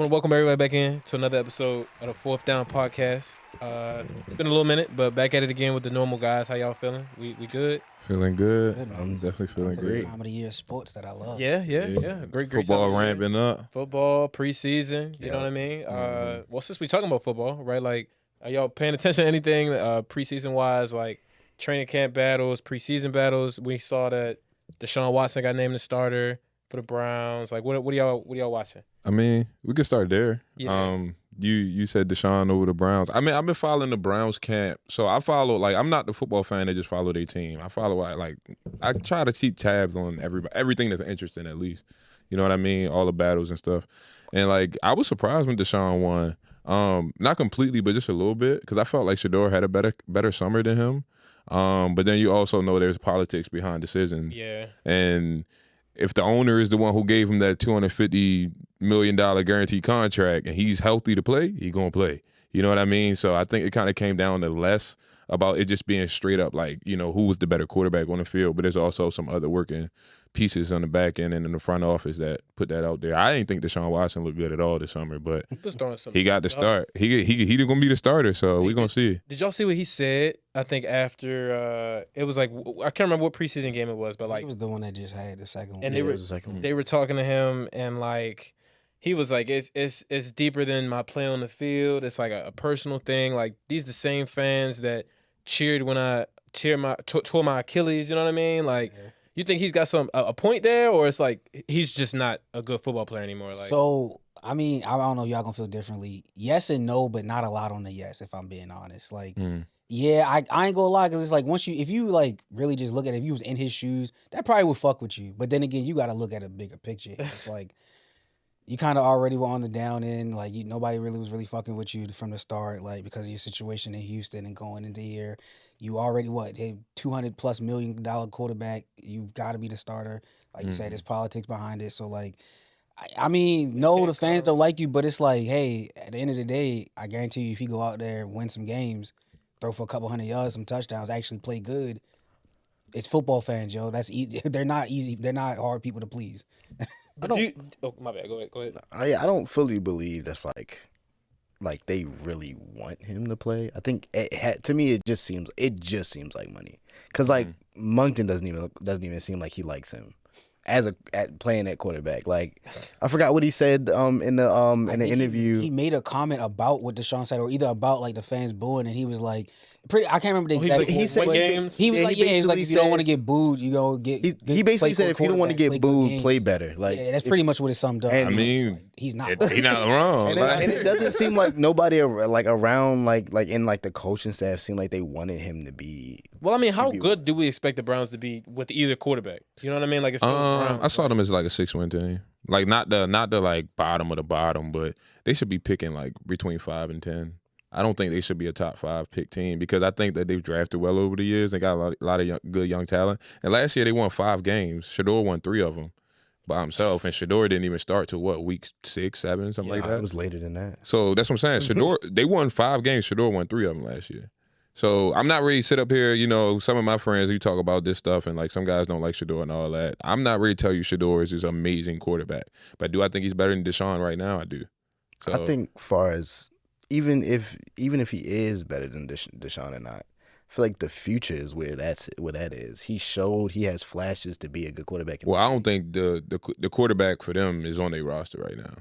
want to welcome everybody back in to another episode of the Fourth Down Podcast. It's been a little minute, but back at it again with the normal guys. How y'all feeling? We good? Feeling good. Good, man. I'm definitely feeling The great. time of the year sports that I love. Yeah. Great. Football time of year. ramping up. Football, preseason. You know what I mean? Well, since we talking about football, right? Like, are y'all paying attention to anything preseason wise? Like training camp battles, preseason battles. We saw that Deshaun Watson got named the starter for the Browns. Like, what are y'all watching? I mean, we could start there. Yeah. You said Deshaun over the Browns. I mean, I've been following the Browns camp, so I follow. Like, I'm not the football fan that just follow their team. I follow. I try to keep tabs on everything that's interesting, at least. You know what I mean? All the battles and stuff. And like, I was surprised when Deshaun won. Not completely, but just a little bit, because I felt like Shador had a better summer than him. But then you also know there's politics behind decisions. Yeah. And if the owner is the one who gave him that $250 million guaranteed contract and he's healthy to play, he's going to play. You know what I mean? So I think it kind of came down to less about it just being straight up like, you know, who was the better quarterback on the field. But there's also some other working pieces on the back end and in the front office that put that out there. I didn't think Deshaun Watson looked good at all this summer, but he got the start. He going to be the starter, so we're going to see. Did y'all see what he said? I think after it was like, I can't remember what preseason game it was, but like it was the one that just had the second one. and Yeah, they it was the second one. were talking to him, and like he was like, it's deeper than my play on the field. It's like a personal thing. Like these the same fans that cheered when I tore my Achilles. You know what I mean? Like. Yeah. You think he's got a point there, or it's like he's just not a good football player anymore? Like, So, I mean, I don't know if y'all gonna feel differently. Yes and no, but not a lot on the yes, if I'm being honest. Like, yeah, I ain't gonna lie, because it's like if you like really just look at it, if you was in his shoes, that probably would fuck with you. But then again, you got to look at a bigger picture. It's like you kind of already were on the down end. Like nobody really was fucking with you from the start, like because of your situation in Houston and going into here. You already $200+ million quarterback. You've got to be the starter. Like you said, there's politics behind it. So like, I mean, no, the fans don't like you, but it's like, hey, at the end of the day, I guarantee you, if you go out there, win some games, throw for a couple hundred yards, some touchdowns, actually play good, it's football fans, yo. That's easy. They're not easy. They're not hard people to please. my bad. Go ahead. I don't fully believe that's like they really want him to play. I think to me it just seems like money, because like Moncton doesn't even seem like he likes him at playing at quarterback. Like I forgot what he said in the interview. He made a comment about what Deshaun said, or either about like the fans booing, and he was like, I can't remember the exact. He said games. He was like, he it's like if you don't said- want to get booed, you go get. He basically said if you don't want to get booed, play better. better. Like Yeah, that's pretty much what it summed up. And- I mean, he's not. he's not wrong. and it doesn't seem like nobody around like in like the coaching staff seemed like they wanted him to be. Well, I mean, how good do we expect the Browns to be with either quarterback? You know what I mean? Like it's still the Browns, I saw them as like a 6-win team. Like not the like bottom of the bottom, but they should be picking like between 5 and 10. I don't think they should be a top 5 pick team, because I think that they've drafted well over the years. They got a lot of good young talent. And last year they won 5 games. Shador won 3 of them by himself, and Shador didn't even start till week 6, 7, something like that. It was later than that. So that's what I'm saying. Shador, they won 5 games. Shador won 3 of them last year. So I'm not ready to sit up here. You know, some of my friends, you talk about this stuff, and like some guys don't like Shador and all that. I'm not ready to tell you Shador is this amazing quarterback. But do I think he's better than Deshaun right now? I do. So, I think far as even if he is better than Deshaun or not, I feel like the future is where that is. He showed he has flashes to be a good quarterback. well, I don't think the quarterback for them is on their roster right now.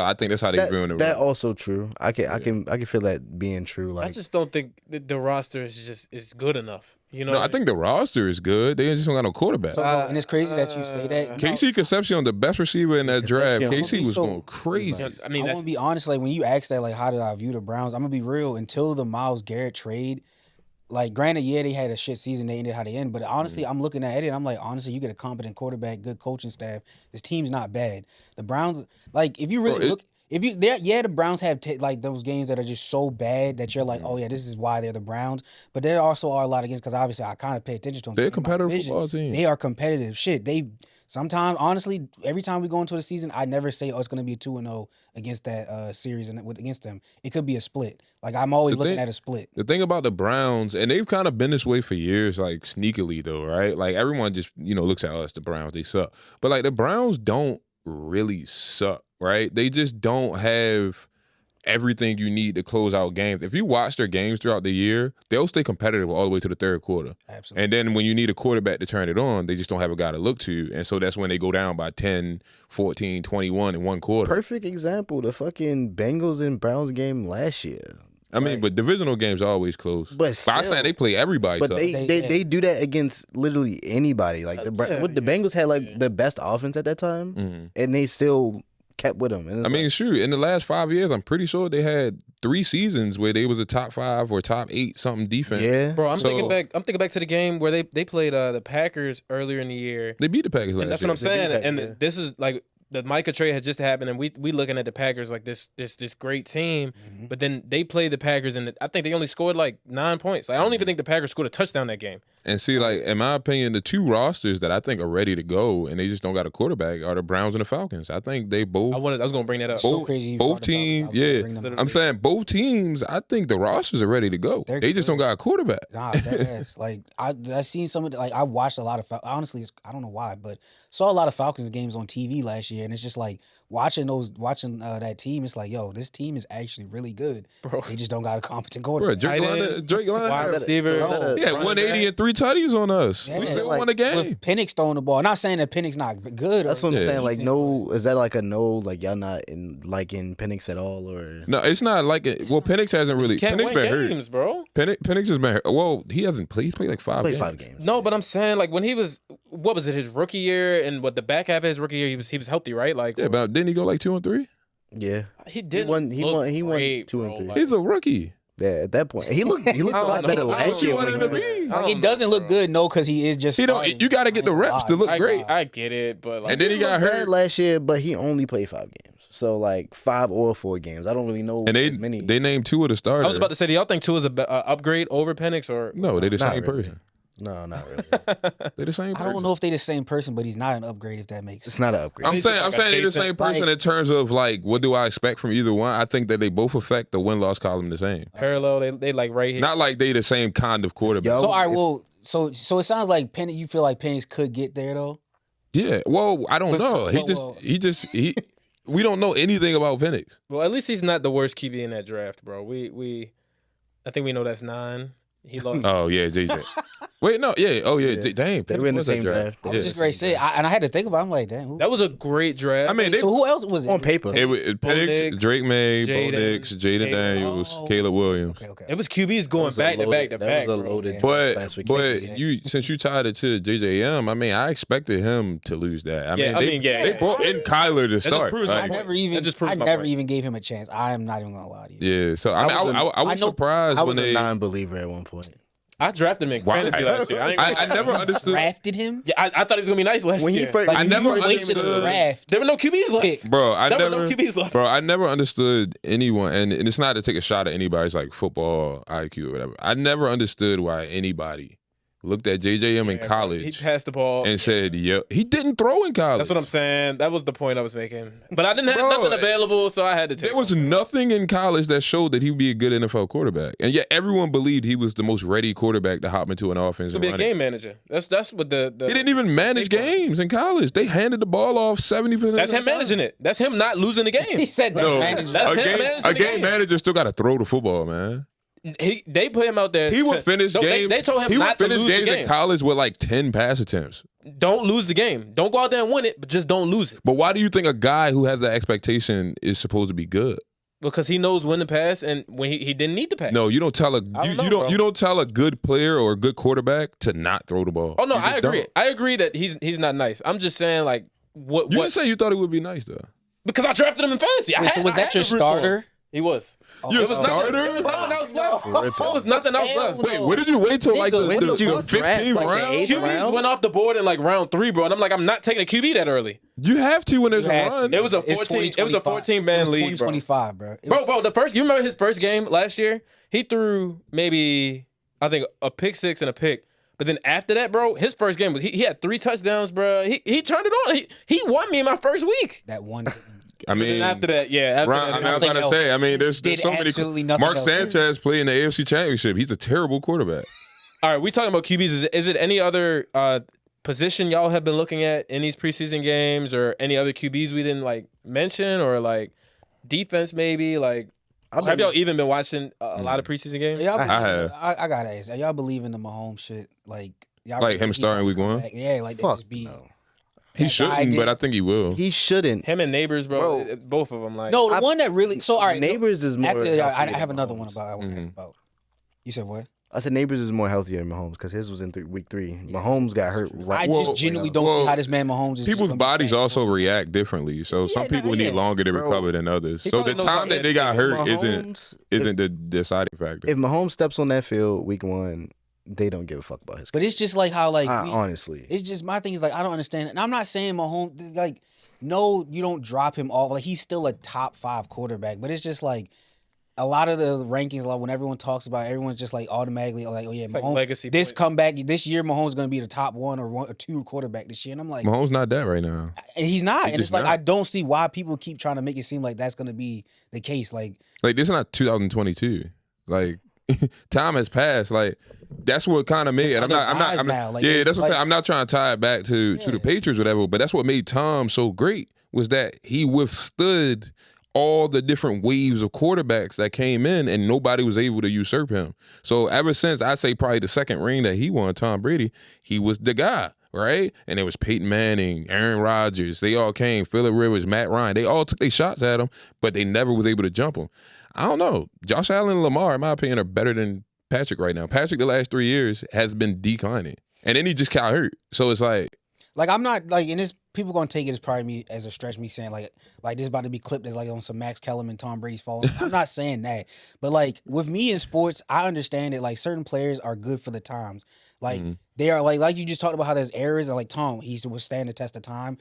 I think that's how they viewing the That room. also true. I can feel that being true. Like I just don't think the roster is good enough. You know, No, I think the roster is good. They just don't got no quarterback. So, and it's crazy that you say that. KC Concepcion, the best receiver in that draft. KC was So- going crazy. I mean, I that's want to be honest. Like when you ask that, like how did I view the Browns? I'm gonna be real. Until the Myles Garrett trade, like granted, yeah, they had a shit season. They ended how they end. But honestly, I'm looking at it and I'm like, honestly, you get a competent quarterback, good coaching staff. This team's not bad. The Browns, like if you really look. If you, the Browns have like those games that are just so bad that you're like, oh yeah, this is why they're the Browns. But there also are a lot of games because obviously I kind of pay attention to them. They're a competitive football team. They are competitive. Shit, sometimes honestly, every time we go into the season, I never say, oh, it's going to be a 2-0 against that series and against them. It could be a split. Like I'm always looking at a split. The thing about the Browns, and they've kind of been this way for years, like sneakily though, right? Like everyone just looks at us, the Browns, they suck. But like the Browns don't really suck. right? They just don't have everything you need to close out games. If you watch their games throughout the year, they'll stay competitive all the way to the third quarter. Absolutely. And then when you need a quarterback to turn it on, they just don't have a guy to look to. And so that's when they go down by 10, 14, 21 in one quarter. Perfect example, the fucking Bengals and Browns game last year. I mean, but divisional games are always close. But I'm saying they play everybody. But tough. they do that against literally anybody. Like the Bengals had like the best offense at that time, and they still kept with them. And I mean, shoot, in the last 5 years, I'm pretty sure they had 3 seasons where they was a top 5 or top 8 something defense. Yeah, bro. I'm thinking back to the game where they played the Packers earlier in the year. They beat the Packers last year. That's what I'm saying. And this is like the Micah trade had just happened, and we looking at the Packers like this great team, but then they played the Packers, and I think they only scored like 9 points. Like, I don't even think the Packers scored a touchdown that game. And see, like, in my opinion, the 2 rosters that I think are ready to go, and they just don't got a quarterback, are the Browns and the Falcons. I think they both. I was gonna bring that up. So crazy. Both teams, yeah. I'm saying both teams. I think the rosters are ready to go. They just don't got a quarterback. Nah, that is like I seen some of I watched a lot of honestly, I don't know why, but saw a lot of Falcons games on TV last year, and it's just like watching that team. It's like, yo, this team is actually really good. Bro. They just don't got a competent Bro, quarterback. Drake London, wide receiver. yeah, 180 and 3 tutties on us. Yeah, We still like, won the game. With Penix throwing the ball. I'm not saying that Penix not good. that's what I'm Yeah. saying. Like, decent, no, is that like a no? Like, y'all not in Penix at all, or No, it's not like it. Well, Penix hasn't really. Can't Penix win been games, hurt. bro. Penix has been hurt. Well, he hasn't played. He's played like 5 play games. 5 games? No, but I'm saying like when he was, what was it, his rookie year, and what the back half of his rookie year, he was healthy, right? Like, Yeah, but didn't he go like 2 and 3? Yeah, he did. He won 2 and 3. He's a rookie. Yeah, at that point, he looked a lot better last year. wanted to be. Like, it doesn't look good, no, because he is just. He don't. starting. You got to get the reps to look great. I get it, but like, And then he got Bad hurt. last year, but he only played 5 games. So like 5 or 4 games. I don't really know And as many. they named 2 of the starters. I was about to say, do y'all think Tua is a upgrade over Penix or? No, they're the Not same really. person. No, not really. They're the same person. I don't know if they're the same person, but he's not an upgrade. If that makes It's sense. not an upgrade. I'm He's saying just like a they're the decent- same person like- in terms of like what do I expect from either one. I think that they both affect the win-loss column the same. Parallel, they like right here. Not like they the same kind of quarterback. Yo, So all right, well, so it sounds like Penix. You feel like Penix could get there though. Yeah. Well, I don't But- know. well- He we don't know anything about Penix. Well, at least he's not the worst QB in that draft, bro. I think we know that's 9. He lost. Oh yeah, JJ. Wait, no, yeah. Oh yeah, Yeah. dang. They were in the Penix was that same draft. I was Yeah. just ready to say, and I had to think about it. I'm like, damn. Who? That was a great draft. I mean, they, So who else was it? on paper. it was Bo Penix, Nix, Drake May, Bo Jaden, Nix, Jaden Jaden. Daniels, Oh. Caleb Williams. Okay. it was QBs going was a back to back to loaded- back. That was a bro. loaded Yeah. But classification. since you tied it to JJM, I mean, I expected him to lose that. They brought in Kyler to start. proves my Like, I point. never even. That just proves I my never point. even gave him a chance. I am not even gonna lie to you. yeah, so I was know- surprised I when was they. a non-believer at one point. I drafted him in Why? fantasy last year. I never understood. Drafted him. Yeah, I thought he was gonna be nice last When he year. first, Like, I you never wasted a understood- draft. There were no QBs left. Pick. Bro, I There were never. no QBs left. Bro, I never understood anyone, and it's not to take a shot at anybody's like football IQ or whatever. I never understood why anybody looked at JJM in Yeah, bro. college He passed the ball. and said, "Yo, he didn't throw in college." That's what I'm saying. That was the point I was making. But I didn't have Bro, nothing available, so I had to take There was him. nothing in college that showed that he would be a good NFL quarterback, and yet everyone believed he was the most ready quarterback to hop into an offense To and be a run it. game manager. That's what the He didn't even manage games in college. They handed the ball off 70%. That's him managing it. That's him not losing the He game. said that's No, managed. That's a him game, managing a the game game. manager still got to throw the football, man. They put him out there. He would finish No, games. They told him he would not to finish lose the games in game. college with like 10 pass attempts. Don't lose the game. Don't go out there and win it, but just don't lose it. But why do you think a guy who has that expectation is supposed to be good? Because he knows when to pass and when he didn't need to pass. No, you don't tell a I you, don't know, you don't bro. you don't tell a good player or a good quarterback to not throw the ball. Oh no, You just I agree. don't. I agree that he's not nice. I'm just saying like what You what didn't say you thought it would be nice though. because I drafted him in fantasy. Wait, so was that your starter? He was. Your It was nothing, starter? it was nothing else left. Rip It him. was nothing else Hell left. no. Wait, what did you wait till like Nigga, when the did you 15th draft, like the round? eighth QBs round? went off the board in like round 3, bro, and I'm like, I'm not taking a QB that early. You have to when there's a You have run. to. It was a It's 14. It was a 14 man league, bro. 2025, bro. It was- Bro, the first. You remember his first game last year? He threw maybe I think a pick 6 and a pick. But then after that, bro, his first game was he had 3 touchdowns, bro. He turned it on. He won me in my first week. that one. I And mean, after that, yeah. After Ron, that, I mean, I was nothing about to else. say. I mean, there's Did so many. absolutely nothing Mark else. Sanchez played in the AFC Championship. He's a terrible quarterback. all right, we talking about QBs. Is it any other position y'all have been looking at in these preseason games, or any other QBs we didn't like mention, or like defense maybe? Like, have y'all even been watching a lot of preseason games? Y'all I have. I gotta ask. Y'all believe in the Mahomes shit? Like, y'all Like really him think starting he week gonna come 1? back? Yeah, like they Fuck just be. no. He that guy shouldn't, but I think he will. He shouldn't. Him and Neighbors, bro. Both of them. Like, No, the one that really. So all right, Neighbors is more. after healthier I than have another Mahomes. one about. I want to ask about. You said what? I said Neighbors is more healthier than Mahomes because his was in week 3. Mahomes got hurt right. I just genuinely don't see how this man Mahomes is. People's just gonna be bodies back also for- react differently. So some people need longer to Bro, recover than others. he So the probably knows time how that they got hurt Mahomes, isn't the deciding factor. If Mahomes steps on that field week 1, they don't give a fuck about his. But it's just like how honestly, it's just my thing is like I don't understand, and I'm not saying Mahomes like no, you don't drop him off. Like he's still a top 5 quarterback, but it's just like. A lot of the rankings, like when everyone talks about it, everyone's just like automatically like, oh yeah, like Mahomes, legacy this points. comeback this year, Mahomes is going to be the top 1 or 2 quarterback this year, and I'm like, Mahomes not that right now. and he's not, and just it's like not. I don't see why people keep trying to make it seem like that's going to be the case. Like Like this is not 2022. Like time has passed. Like that's what kind of made. And I'm not. now. Like, yeah, it's that's what I'm like- saying. I'm not trying to tie it back to the Patriots or whatever. But that's what made Tom so great was that he withstood all the different waves of quarterbacks that came in, and nobody was able to usurp him. So ever since I say probably the second ring that he won, Tom Brady, he was the guy, right? And it was Peyton Manning, Aaron Rodgers. They all came. Phillip Rivers, Matt Ryan. They all took their shots at him, but they never was able to jump him. I don't know. Josh Allen and Lamar, in my opinion, are better than Patrick right now. Patrick the last 3 years has been declining, and then he just got hurt. So it's like I'm not like, and this people gonna take it as probably me as a stretch. Me saying like this about to be clipped as like on some Max Kellerman, Tom Brady's fault. I'm not saying that, but like with me in sports, I understand that like certain players are good for the times. Like they are like you just talked about how there's errors and like Tom, he's withstand the test of time.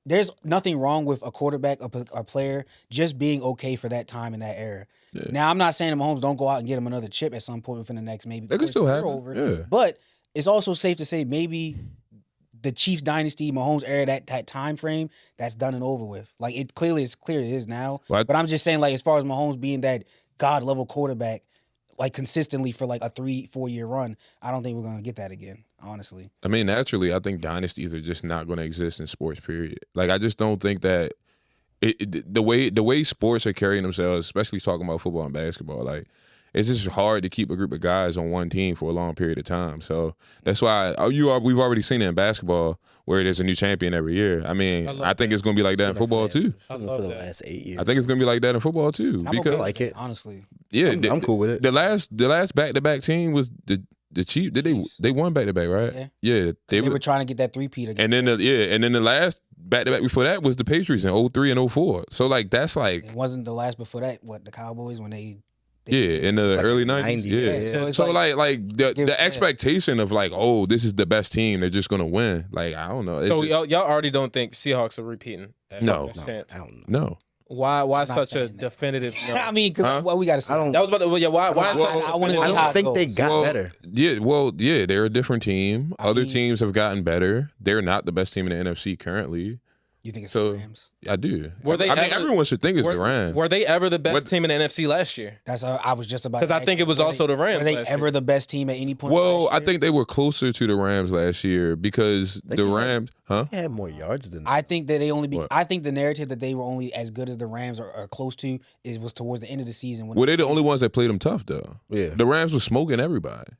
There's nothing wrong with a quarterback, a player just being okay for that time in that era. Yeah. Now I'm not saying that Mahomes don't go out and get him another chip at some point within the next maybe. They could still have over. Yeah. But it's also safe to say maybe the Chiefs dynasty, Mahomes era, that time frame, that's done and over with. Like it clearly is clear it is now. Well, but I'm just saying, like, as far as Mahomes being that God level quarterback, like consistently for like a 3-4 year run, I don't think we're gonna get that again, honestly. I mean, naturally, I think dynasties are just not gonna exist in sports, period. Like I just don't think that the way sports are carrying themselves, especially talking about football and basketball, like it's just hard to keep a group of guys on one team for a long period of time. So that's why we've already seen it in basketball where there's a new champion every year. I mean, I think it's going to be like that in football too. I love for the last 8 years. I think it's going to be like that in football too. I'm because okay like it, honestly. Yeah, I'm cool with it. The last back-to-back team was the Chiefs. They won back-to-back, right? Yeah. They were trying to get that 3-peat again. And then the last back-to-back before that was the Patriots in 03 and 04. So like that's like it wasn't the last before that. What, the Cowboys when they in the like early 90s. Yeah. So like the expectation of like, oh, this is the best team, they're just gonna win. Like, I don't know. So y'all already don't think Seahawks are repeating? No. I don't know. No. Why such a definitive no? I mean, because we got to see. That was about to, why I want to see how I don't think it goes. they got better. Yeah, they're a different team. Other teams have gotten better. They're not the best team in the NFC currently. You think it's so? the Rams? I do. Were they everyone should think it's the Rams. Were they ever the best team in the NFC last year? That's I was just about. Because I think it was also the Rams. Were they ever the best team at any point? Well, I think they were closer to the Rams last year because the Rams, They had more yards than. I think that they only. I think the narrative that they were only as good as the Rams or close to was towards the end of the season. Well, they're the only ones that played them tough though. Yeah, the Rams were smoking everybody.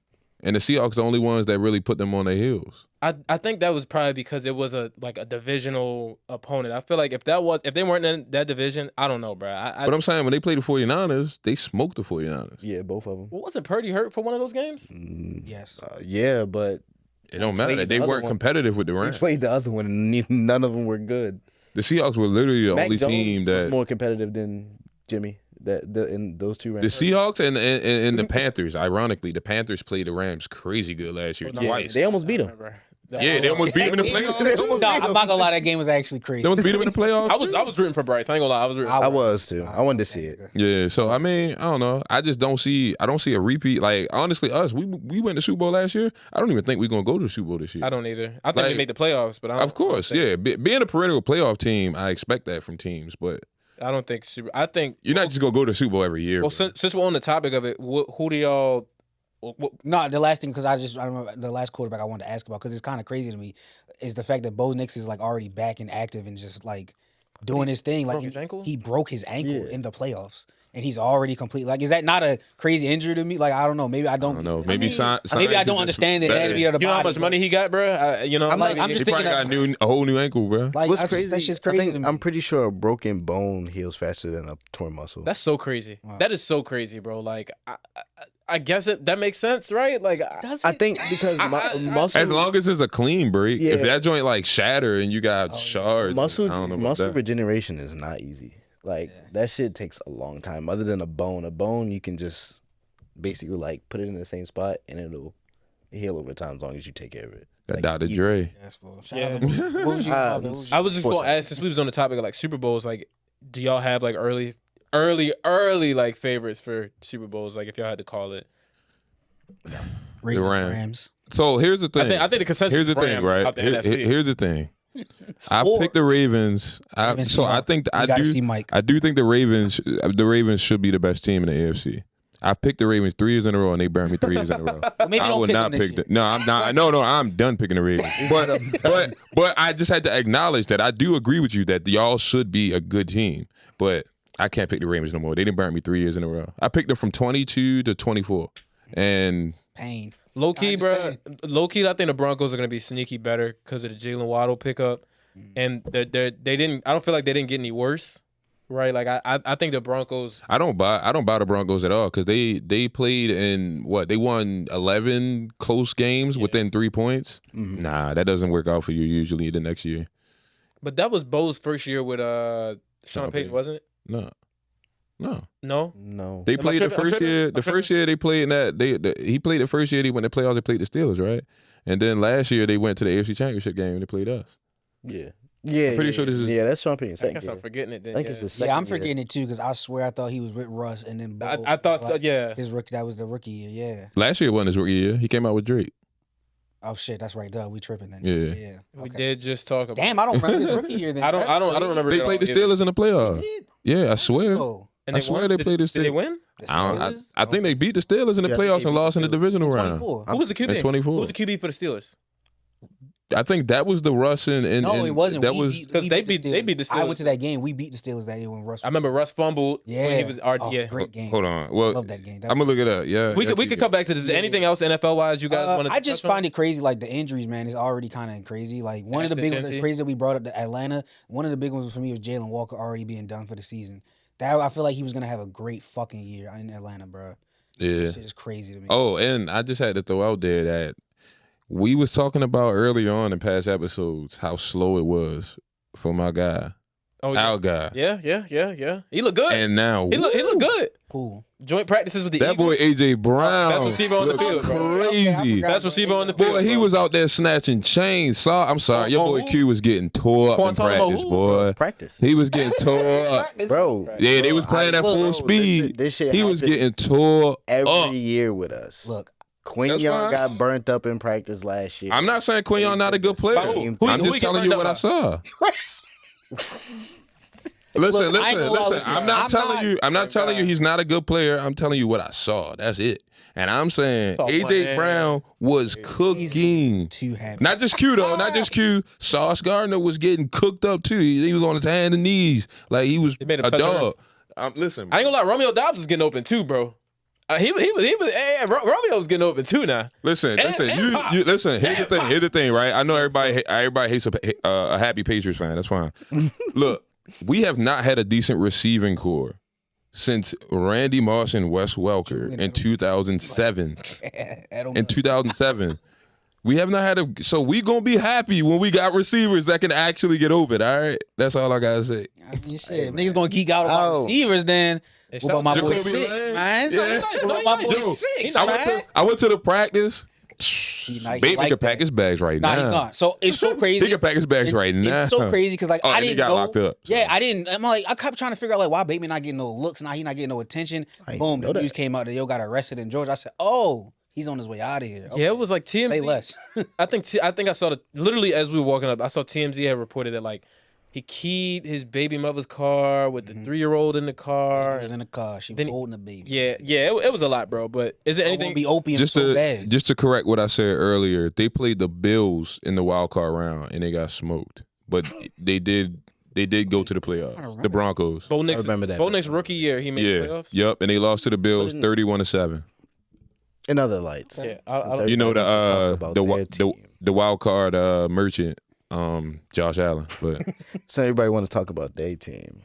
And the Seahawks the only ones that really put them on their heels. I think that was probably because it was a divisional opponent. I feel like if they weren't in that division, I don't know, bro. But I'm saying when they played the 49ers, they smoked the 49ers. Yeah, both of them. Well, wasn't Purdy hurt for one of those games? Yes. Yeah, but it don't matter. They weren't competitive with the Rams. They played the other one, and none of them were good. The Seahawks were literally the only team that was more competitive than Jimmy. In those two Rams. The Seahawks and the Panthers. Ironically, the Panthers played the Rams crazy good last year twice. They almost beat them. Yeah, they almost beat them in the playoffs. No, I'm not gonna lie. That game was actually crazy. They almost beat them in the playoffs. I was rooting for Bryce. I ain't gonna lie. I was too. I wanted to see it. Yeah. So I mean, I don't know. I just don't see. I don't see a repeat. Like honestly, we went to Super Bowl last year. I don't even think we're gonna go to the Super Bowl this year. I don't either. I think we made the playoffs, but of course, yeah. Being a perennial playoff team, I expect that from teams, but. I don't think. I think you're not just gonna go to Super Bowl every year. Well, since we're on the topic of it, who do y'all No, the last thing, because I remember the last quarterback I wanted to ask about, because it's kind of crazy to me, is the fact that Bo Nix is like already back and active and just like doing his thing. Like he broke his ankle in the playoffs, and he's already complete. Like, is that not a crazy injury to me? Like, I don't know. Maybe I don't know. Maybe maybe I don't understand the anatomy of the body. You know how much money he got, bro? I'm just he probably thinking got a whole new ankle, bro. like What's crazy? That's just crazy to me. I'm pretty sure a broken bone heals faster than a torn muscle. That's so crazy. Wow. That is so crazy, bro. Like, I guess that makes sense, right? Like, I think because muscle, As long as it's a clean break, Yeah. if that joint like shatter and you got shards, I don't know about muscle that. regeneration is not easy. Like that shit takes a long time. Other than a bone you can just basically like put it in the same spot and it'll heal over time as long as you take care of it. That Like, Dr. easy. Dre. Shout out to what was you- Ah, what was I you- was just gonna ask, since we was on the topic of like Super Bowls, like, do y'all have like early like favorites for Super Bowls? Like, if y'all had to call it. Rams. So here's the thing. I think the consensus. Here's the is thing, Rams right? out the NFC. Here's the thing. I Or- picked the Ravens. Ravens So I Seahawks. think You gotta see Mike. I do think the Ravens should be the best team in the AFC. I picked the Ravens 3 years in a row, and they burned me 3 years in a row. Well, maybe I don't would pick not them this pick year. them. No, I'm not. No, I'm done picking the Ravens. But I just had to acknowledge that I do agree with you that y'all should be a good team. But I can't pick the Ravens no more. They didn't burn me 3 years in a row. I picked them from 22 to 24, and Pain. Low key, I bro. understand. Low key, I think the Broncos are gonna be sneaky better because of the Jalen Waddle pickup, and they didn't. I don't feel like they didn't get any worse, right? Like I think the Broncos. I don't buy the Broncos at all because they played in what they won 11 close games within 3 points. Mm-hmm. Nah, that doesn't work out for you usually the next year. But that was Bo's first year with Sean Payton, Payton. wasn't it? No. No. No. They Am I played the tripping? I'm first tripping? year. I'm The first year they played in that he played the first year they went to the playoffs. They played the Steelers, right? And then last year they went to the AFC Championship game and they played us. Yeah. I'm pretty sure this is. Yeah, that's Sean Payton's I second guess year. I'm forgetting it. Then, I think yeah. it's his second Yeah, I'm year. forgetting it too, because I swear I thought he was with Russ, and then Bo I thought was so. like Yeah. his rookie. That was the rookie year. Yeah. Last year wasn't his rookie year. He came out with Drake. Oh shit, that's right. Duh, we tripping then. Yeah. Yeah. We Okay. did just talk about. Damn, I don't remember his rookie year. Then I don't remember. They it played the all either. Steelers in the playoffs. Yeah, I swear. Oh, And I they swear won? they Did- played the Did they Steelers. win? I think they beat the Steelers in the Yeah, I think playoffs they and beat lost the in the Steelers. divisional round. 24. Who was the QB? At 24. Who was the QB for the Steelers? I think that was the Russ and No, it wasn't. That We was beat- 'cause we they the beat the I went Steelers. to that game. We beat the Steelers that year when Russ. I remember Russ fumbled Yeah. when he was Oh, yeah. great game. Hold on. Well, Love that game. I'm gonna look it up. Yeah, We could come back to this. Yeah. Anything else NFL wise you guys want to? I just find it crazy, like the injuries, man, is already kind of crazy. Like one of the big ones that's Consistency. crazy that we brought up the Atlanta. One of the big ones for me was Jalen Walker already being done for the season. That I feel like he was gonna have a great fucking year in Atlanta, bro. Yeah. That shit is crazy to me. Oh, and I just had to throw out there that we was talking about earlier on in past episodes how slow it was for my guy, Oh, yeah. our guy, Yeah. He looked good. and now He looked good. Cool. Joint practices with the that boy Eagles. AJ Brown. That's receiver on the looked field, bro. crazy. Best receiver on the field. Boy, he bro. was out there snatching chains. I'm sorry, your Oh, boy who? Q was getting tore up in Quantum practice, who, boy. Practice. He was getting tore up. Bro. Yeah, they was playing at full speed. This shit He was happens getting tore every up. year with us. Look, Quinn That's Young fine. got burnt up in practice last year. I'm not saying Quinyon not a good player. By who? Who- I'm who he just get telling you burned what I up saw. Listen, Look, I ain't gonna lie, listen. listen. I'm not I'm not- telling you he's not a good player. I'm telling you what I saw. That's it. And I'm saying Saw AJ one. Brown was cooking. too happy. Not just Q though, not just Q. Sauce Gardner was getting cooked up too. He was on his hands and knees like he was They made a a touchdown. dog. Listen, I ain't gonna lie. Romeo Dobbs was getting open too, bro. He was. Hey, Romeo was getting open too now. listen. and Pop. You listen. Here's the And thing. Pop. Here's the thing, right? I know everybody hates a happy Patriots fan. That's fine. Look, we have not had a decent receiving core since Randy Moss and Wes Welker in 2007. In 2007. We have not had so we gonna be happy when we got receivers that can actually get open. All right, that's all I gotta say. I mean, shit. If niggas gonna geek out about Oh. receivers, then Hey, what about my shout out boy to Jacoby 6, Lane. man? Yeah. What about my boy Yo, 6, I man? went to the practice. Like, Baby like can pack that. his bags right Nah, now. he's not. So it's so crazy. He can pack his bags right now. It's so crazy because like Oh, I and he didn't got know. locked up, so. Yeah, I didn't. I'm like I kept trying to figure out like why Bateman not getting no looks, now he not getting no attention. I didn't Boom, know the that. news came out that yo got arrested in Georgia. I said, oh, he's on his way out of here. Okay. Yeah, it was like TMZ. Say less. I think I saw literally as we were walking up, I saw TMZ had reported that like he keyed his baby mother's car with the 3-year-old in the car. He was in the car. She was holding the baby. Yeah, it was a lot, bro. But is it anything? Be opium just so to bad. just to correct what I said earlier, they played the Bills in the wild card round and they got smoked. But they did go to the playoffs. The Broncos. Bo Nix, remember that. Bo Nix rookie year, he made the playoffs. Yep, and they lost to the Bills 31-7. In other lights, You know the wild card merchant, Josh Allen. But so everybody want to talk about their team.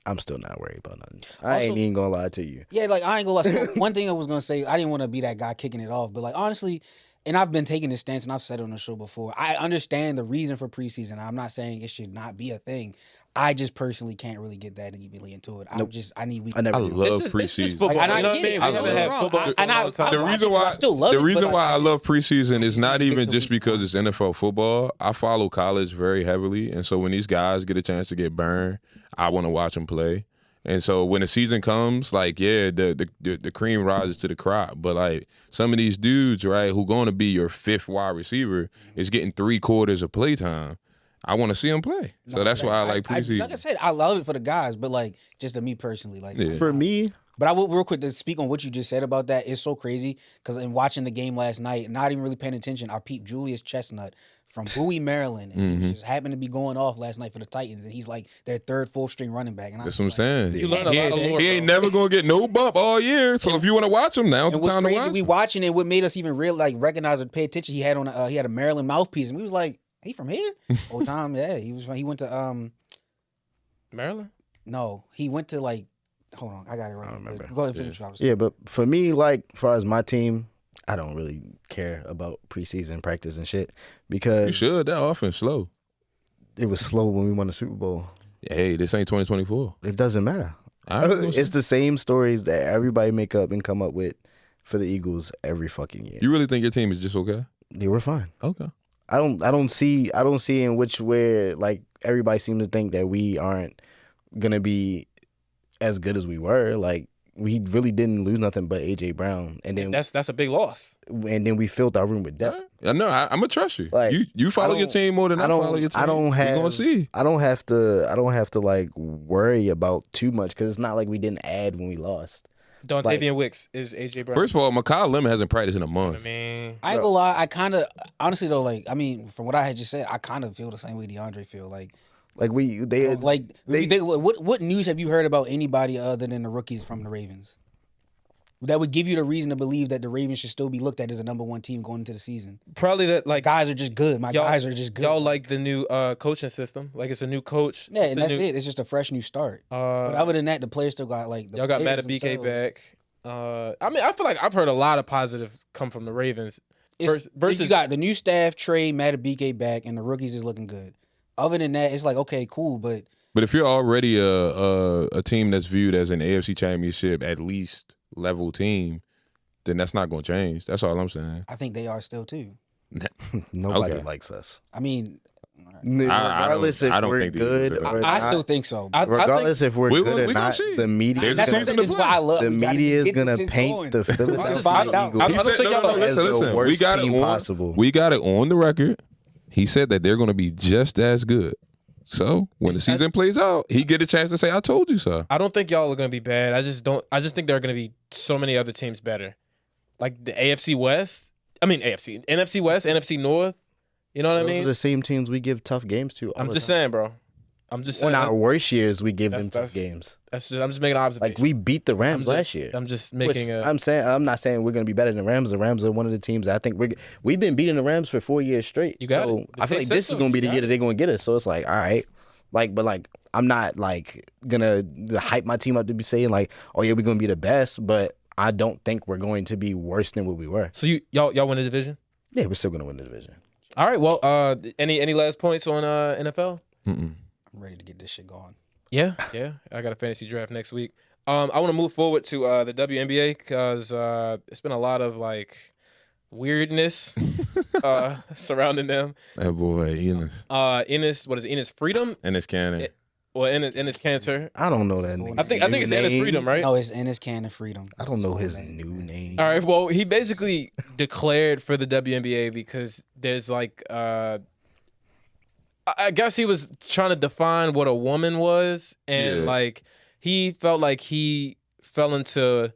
I'm still not worried about nothing. I ain't even gonna lie to you. Yeah, like I ain't gonna lie. So one thing I was gonna say, I didn't want to be that guy kicking it off, but like honestly, and I've been taking this stance, and I've said it on the show before. I understand the reason for preseason. I'm not saying it should not be a thing. I just personally can't really get that deeply into it. I need week. I love preseason. It's just football. Like, you know what I mean? I haven't had football. The reason why I love preseason is not even just because it's NFL football. I follow college very heavily, and so when these guys get a chance to get burned, I want to watch them play. And so when the season comes, like, yeah, the cream rises to the crop. But, like, some of these dudes, right, who going to be your fifth wide receiver is getting 3/4 of play time. I want to see them play. So that's why I like preseason. Like I said, I love it for the guys, but, like, just to me personally. Like, for me. But I will, real quick, to speak on what you just said about that, it's so crazy because in watching the game last night, not even really paying attention, I peeped Julius Chestnut from Bowie, Maryland, and he just happened to be going off last night for the Titans, and he's like their third, fourth string running back. And that's what I'm saying. You learn a lot of lore, he ain't never gonna get no bump all year. So if you want to watch him, now's the time to watch him. We watching it. What made us even recognize or pay attention? He had a Maryland mouthpiece, and we was like, he from here? Old time, yeah. He went to Maryland. No, he went to like. Hold on, I got it right. I don't remember. Go ahead and finish. Yeah, but for me, like, as far as my team, I don't really care about preseason practice and shit because you should. That offense slow. It was slow when we won the Super Bowl. Hey, this ain't 2024. It doesn't matter. It's the same stories that everybody make up and come up with for the Eagles every fucking year. You really think your team is just okay? They were fine. Okay. I don't see in which way, like, everybody seems to think that we aren't gonna be as good as we were. Like, we really didn't lose nothing but AJ Brown, and then that's a big loss. And then we filled our room with depth. No, I'm gonna trust you. Like, you follow your team more than I follow your team. I don't have. You're gonna see. I don't have to like worry about too much because it's not like we didn't add when we lost. Dontavian Wicks is AJ Brown. First of all, Mekhi Lemon hasn't practiced in a month. I mean, I ain't gonna lie. I kind of honestly though, like, I mean, from what I had just said, I kind of feel the same way DeAndre feel. What news have you heard about anybody other than the rookies from the Ravens that would give you the reason to believe that the Ravens should still be looked at as a number one team going into the season? Probably that, like, guys are just good. Guys are just good. Y'all like the new coaching system? Like, it's a new coach. Yeah, and that's it. It's just a fresh new start. But other than that, the players still got like. Y'all got Madubuike back. I mean, I feel like I've heard a lot of positives come from the Ravens. Versus you got the new staff, Trey, Madubuike back, and the rookies is looking good. Other than that, it's like, okay, cool, but if you're already a team that's viewed as an AFC Championship at least level team, then that's not going to change. That's all I'm saying. I think they are still too. Nobody likes us. I mean, regardless if we're good or not, I still think so. Regardless if we're good or not, the media is gonna paint the Philadelphia Eagles as the worst team possible. We got it on the record. He said that they're going to be just as good. So when the season plays out, he get a chance to say, "I told you so." I don't think y'all are going to be bad. I just think there are going to be so many other teams better, like the NFC West. I mean NFC West, NFC North. You know what I mean? Those are the same teams we give tough games to. I'm just saying, bro. I'm just saying. In our worst years, we give them tough games. I'm just making an observation. Like, we beat the Rams last year. I'm just making I'm not saying we're going to be better than the Rams. The Rams are one of the teams I think we've been beating the Rams for 4 years straight. You got it. I feel like this is going to be the year that they're going to get us. So it's like, all right. But I'm not like gonna hype my team up to be saying like, oh yeah, we're gonna be the best, but I don't think we're going to be worse than what we were. So y'all win the division? Yeah, we're still gonna win the division. All right. Well, any last points on NFL? I'm ready to get this shit going. Yeah. I got a fantasy draft next week. I want to move forward to the WNBA because it's been a lot of like weirdness surrounding them. That boy, Enos. Enes, what is it? Enes Freedom? Enes Cannon. Enes Cantor. I don't know that name. I think it's Enes Freedom, right? No, it's Enes Cannon Freedom. I don't know his new name. All right, well, he basically declared for the WNBA because there's like I guess he was trying to define what a woman was, and like he felt like he fell into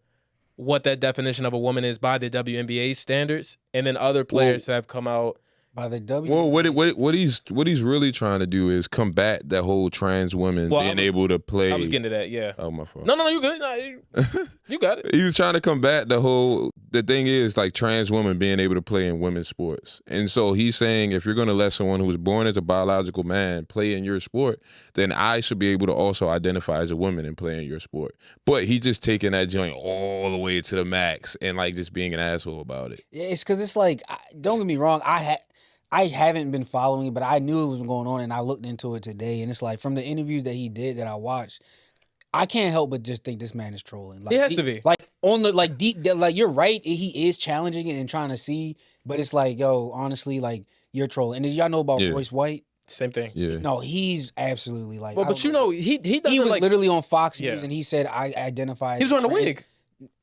what that definition of a woman is by the WNBA standards, and then other players have come out by the WNBA. Well, what he's really trying to do is combat that whole trans women being able to play. I was getting to that, yeah. Oh, my fault. No, you good. No, you got it. He was trying to combat the thing is like trans women being able to play in women's sports. And so he's saying if you're going to let someone who was born as a biological man play in your sport, then I should be able to also identify as a woman and play in your sport. But he just taking that joint all the way to the max and like just being an asshole about it. Yeah, it's because it's like, don't get me wrong, I haven't been following it, but I knew it was going on, and I looked into it today. And it's like from the interviews that he did that I watched, I can't help but just think this man is trolling. Like, he has to be. Like on the deep, like you're right, he is challenging it and trying to see, but it's like, yo, honestly, like you're trolling. And did y'all know about Royce White? Same thing. Yeah. No, he's absolutely like. Well, but you know, he doesn't he was like literally on Fox News and he said I identify. He was wearing a wig.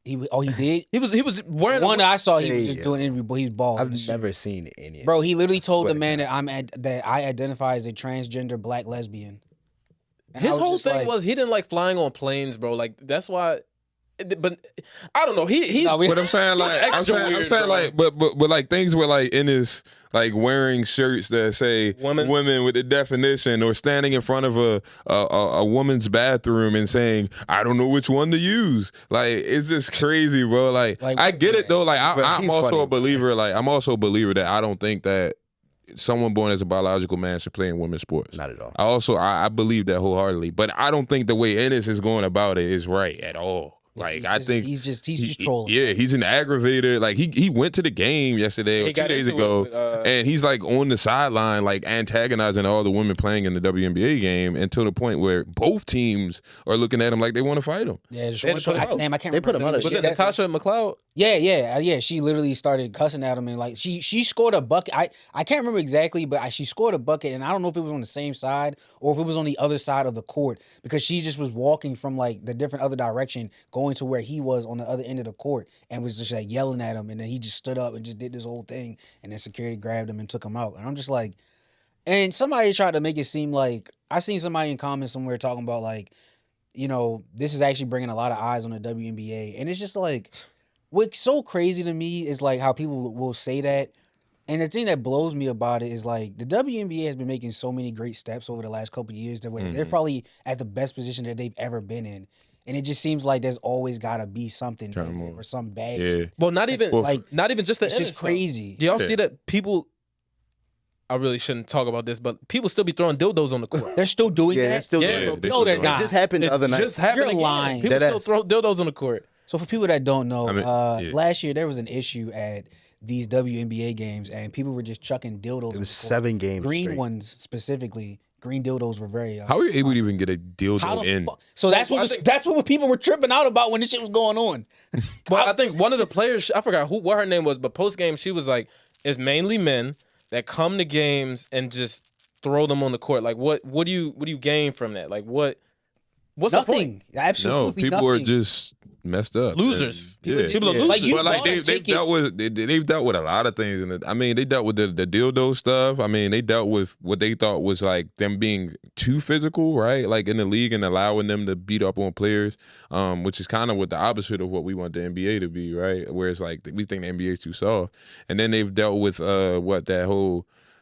He did. He was wearing one. I saw he was just doing an interview, but he's bald. I've never seen any. Bro, he literally told the man that I identify as a transgender black lesbian. And his whole thing was he didn't like flying on planes, bro. Like that's why. But I don't know. He's. But I'm saying like I'm saying like but like things were like in his like wearing shirts that say women with the definition, or standing in front of a woman's bathroom and saying I don't know which one to use. Like it's just crazy, bro. Like I get it though. Like I'm also a believer. Like I'm also a believer that I don't think that someone born as a biological man should play in women's sports. Not at all. I believe that wholeheartedly. But I don't think the way Ennis is going about it is right at all. Like I think he's just trolling. Yeah, he's an aggravator. Like he went to the game yesterday or 2 days ago, and he's like on the sideline, like antagonizing all the women playing in the WNBA game, until the point where both teams are looking at him like they want to fight him. Yeah, I can't remember. They put him out. Was it Natasha McLeod? Yeah. She literally started cussing at him, and like she scored a bucket. I can't remember exactly, but she scored a bucket, and I don't know if it was on the same side or if it was on the other side of the court, because she just was walking from like the different other direction, going to where he was on the other end of the court, and was just like yelling at him, and then he just stood up and just did this whole thing, and then security grabbed him and took him out. And I'm just like, and somebody tried to make it seem like, I seen somebody in comments somewhere talking about like, you know, this is actually bringing a lot of eyes on the WNBA, and it's just like, what's so crazy to me is like how people will say that. And the thing that blows me about it is like the WNBA has been making so many great steps over the last couple of years that they're probably at the best position that they've ever been in. And it just seems like there's always got to be something or some bad. Yeah. Well, not even just the. It's just crazy. Do y'all see that people? I really shouldn't talk about this, but people still be throwing dildos on the court. They're still doing that. They're still doing it. No, they're not. It just happened the other night. You're lying. People still throw dildos on the court. So for people that don't know, last year there was an issue at these WNBA games, and people were just chucking dildos. It was 7 games. Green straight. ones specifically. Green dildos were very. How are you able to even get a dildo in? So that's what people were tripping out about when this shit was going on. Well, I think one of the players, I forgot what her name was, but post game she was like, "It's mainly men that come to games and just throw them on the court. Like, what do you gain from that? Like, what's nothing. the point? Absolutely no, people nothing. are just messed up. Losers. And, People are losers. Like, but like they've dealt with a lot of things, and I mean they dealt with the dildo stuff. I mean they dealt with what they thought was like them being too physical, right? Like in the league, and allowing them to beat up on players, which is kind of what the opposite of what we want the NBA to be, right? Where it's like we think the NBA is too soft, and then they've dealt with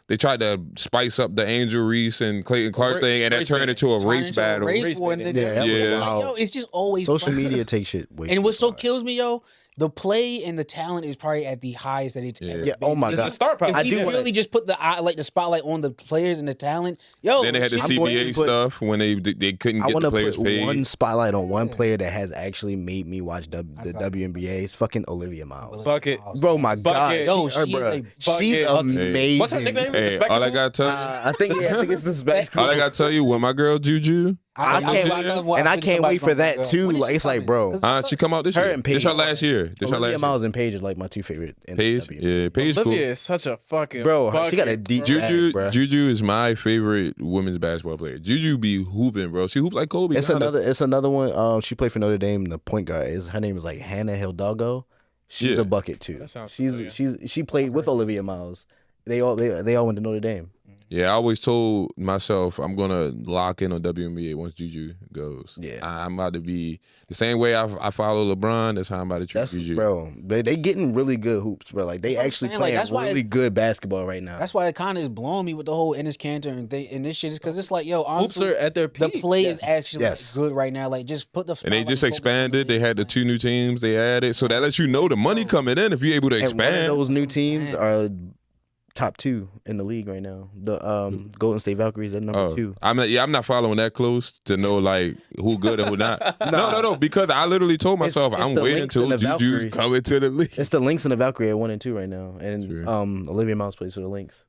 they tried to spice up the Angel Reese and Clayton Clark thing, and that turned into a race battle. Yo, it's just always social media takes shit way. And what so kills me, yo, the play and the talent is probably at the highest that it's ever been. Oh my god! It's the star power. If we really just put the spotlight on the players and the talent, yo. Then they had the CBA stuff when they couldn't get the players paid. I want to put one spotlight on one player that has actually made me watch the WNBA. It's fucking Olivia Miles. Bucket. Bro, my god, yo, she's amazing. What's her nickname? Hey, all I gotta tell you, I think it's Respectful. all I gotta tell you, when my girl Juju, I can't wait for that too. Like it's like, bro, she come out this year. This her last year. Olivia Miles and Paige are like my two favorite. Paige, yeah, Paige cool. Olivia is such a fucking bro. She got a deep Juju. bag, Juju is my favorite women's basketball player. Juju be hooping, bro. She hoop like Kobe. It's another one. She played for Notre Dame. The point guard her name is like Hannah Hidalgo. She's a bucket too. She played with Olivia Miles. They all went to Notre Dame. Yeah, I always told myself I'm gonna lock in on WNBA once Juju goes. Yeah. I'm about to be the same way I follow LeBron. That's how I'm about to treat That's Juju. bro. They getting really good hoops, bro. Like they That's what I'm actually saying, like, playing that's why really good basketball right now. That's why it kind of is blowing me with the whole Enes Kanter and this shit is because it's like, yo, Hoops honestly, are at their the peak. play is actually Yes. good right now. Like, just put the And they spotlight just and focus on the expanded. They league, had the man. 2 new teams they added, so that lets you know the money coming in if you're able to And one of expand. those new teams saying. are top 2 in the league right now. The Golden State Valkyries are number 2. I'm not following that close to know like who good and who not. No, because I literally told myself It's I'm the waiting Lynx and until the Juju Valkyries. come into the league. It's the Lynx and the Valkyrie at 1 and 2 right now, and True. Olivia Mouse plays for the Lynx.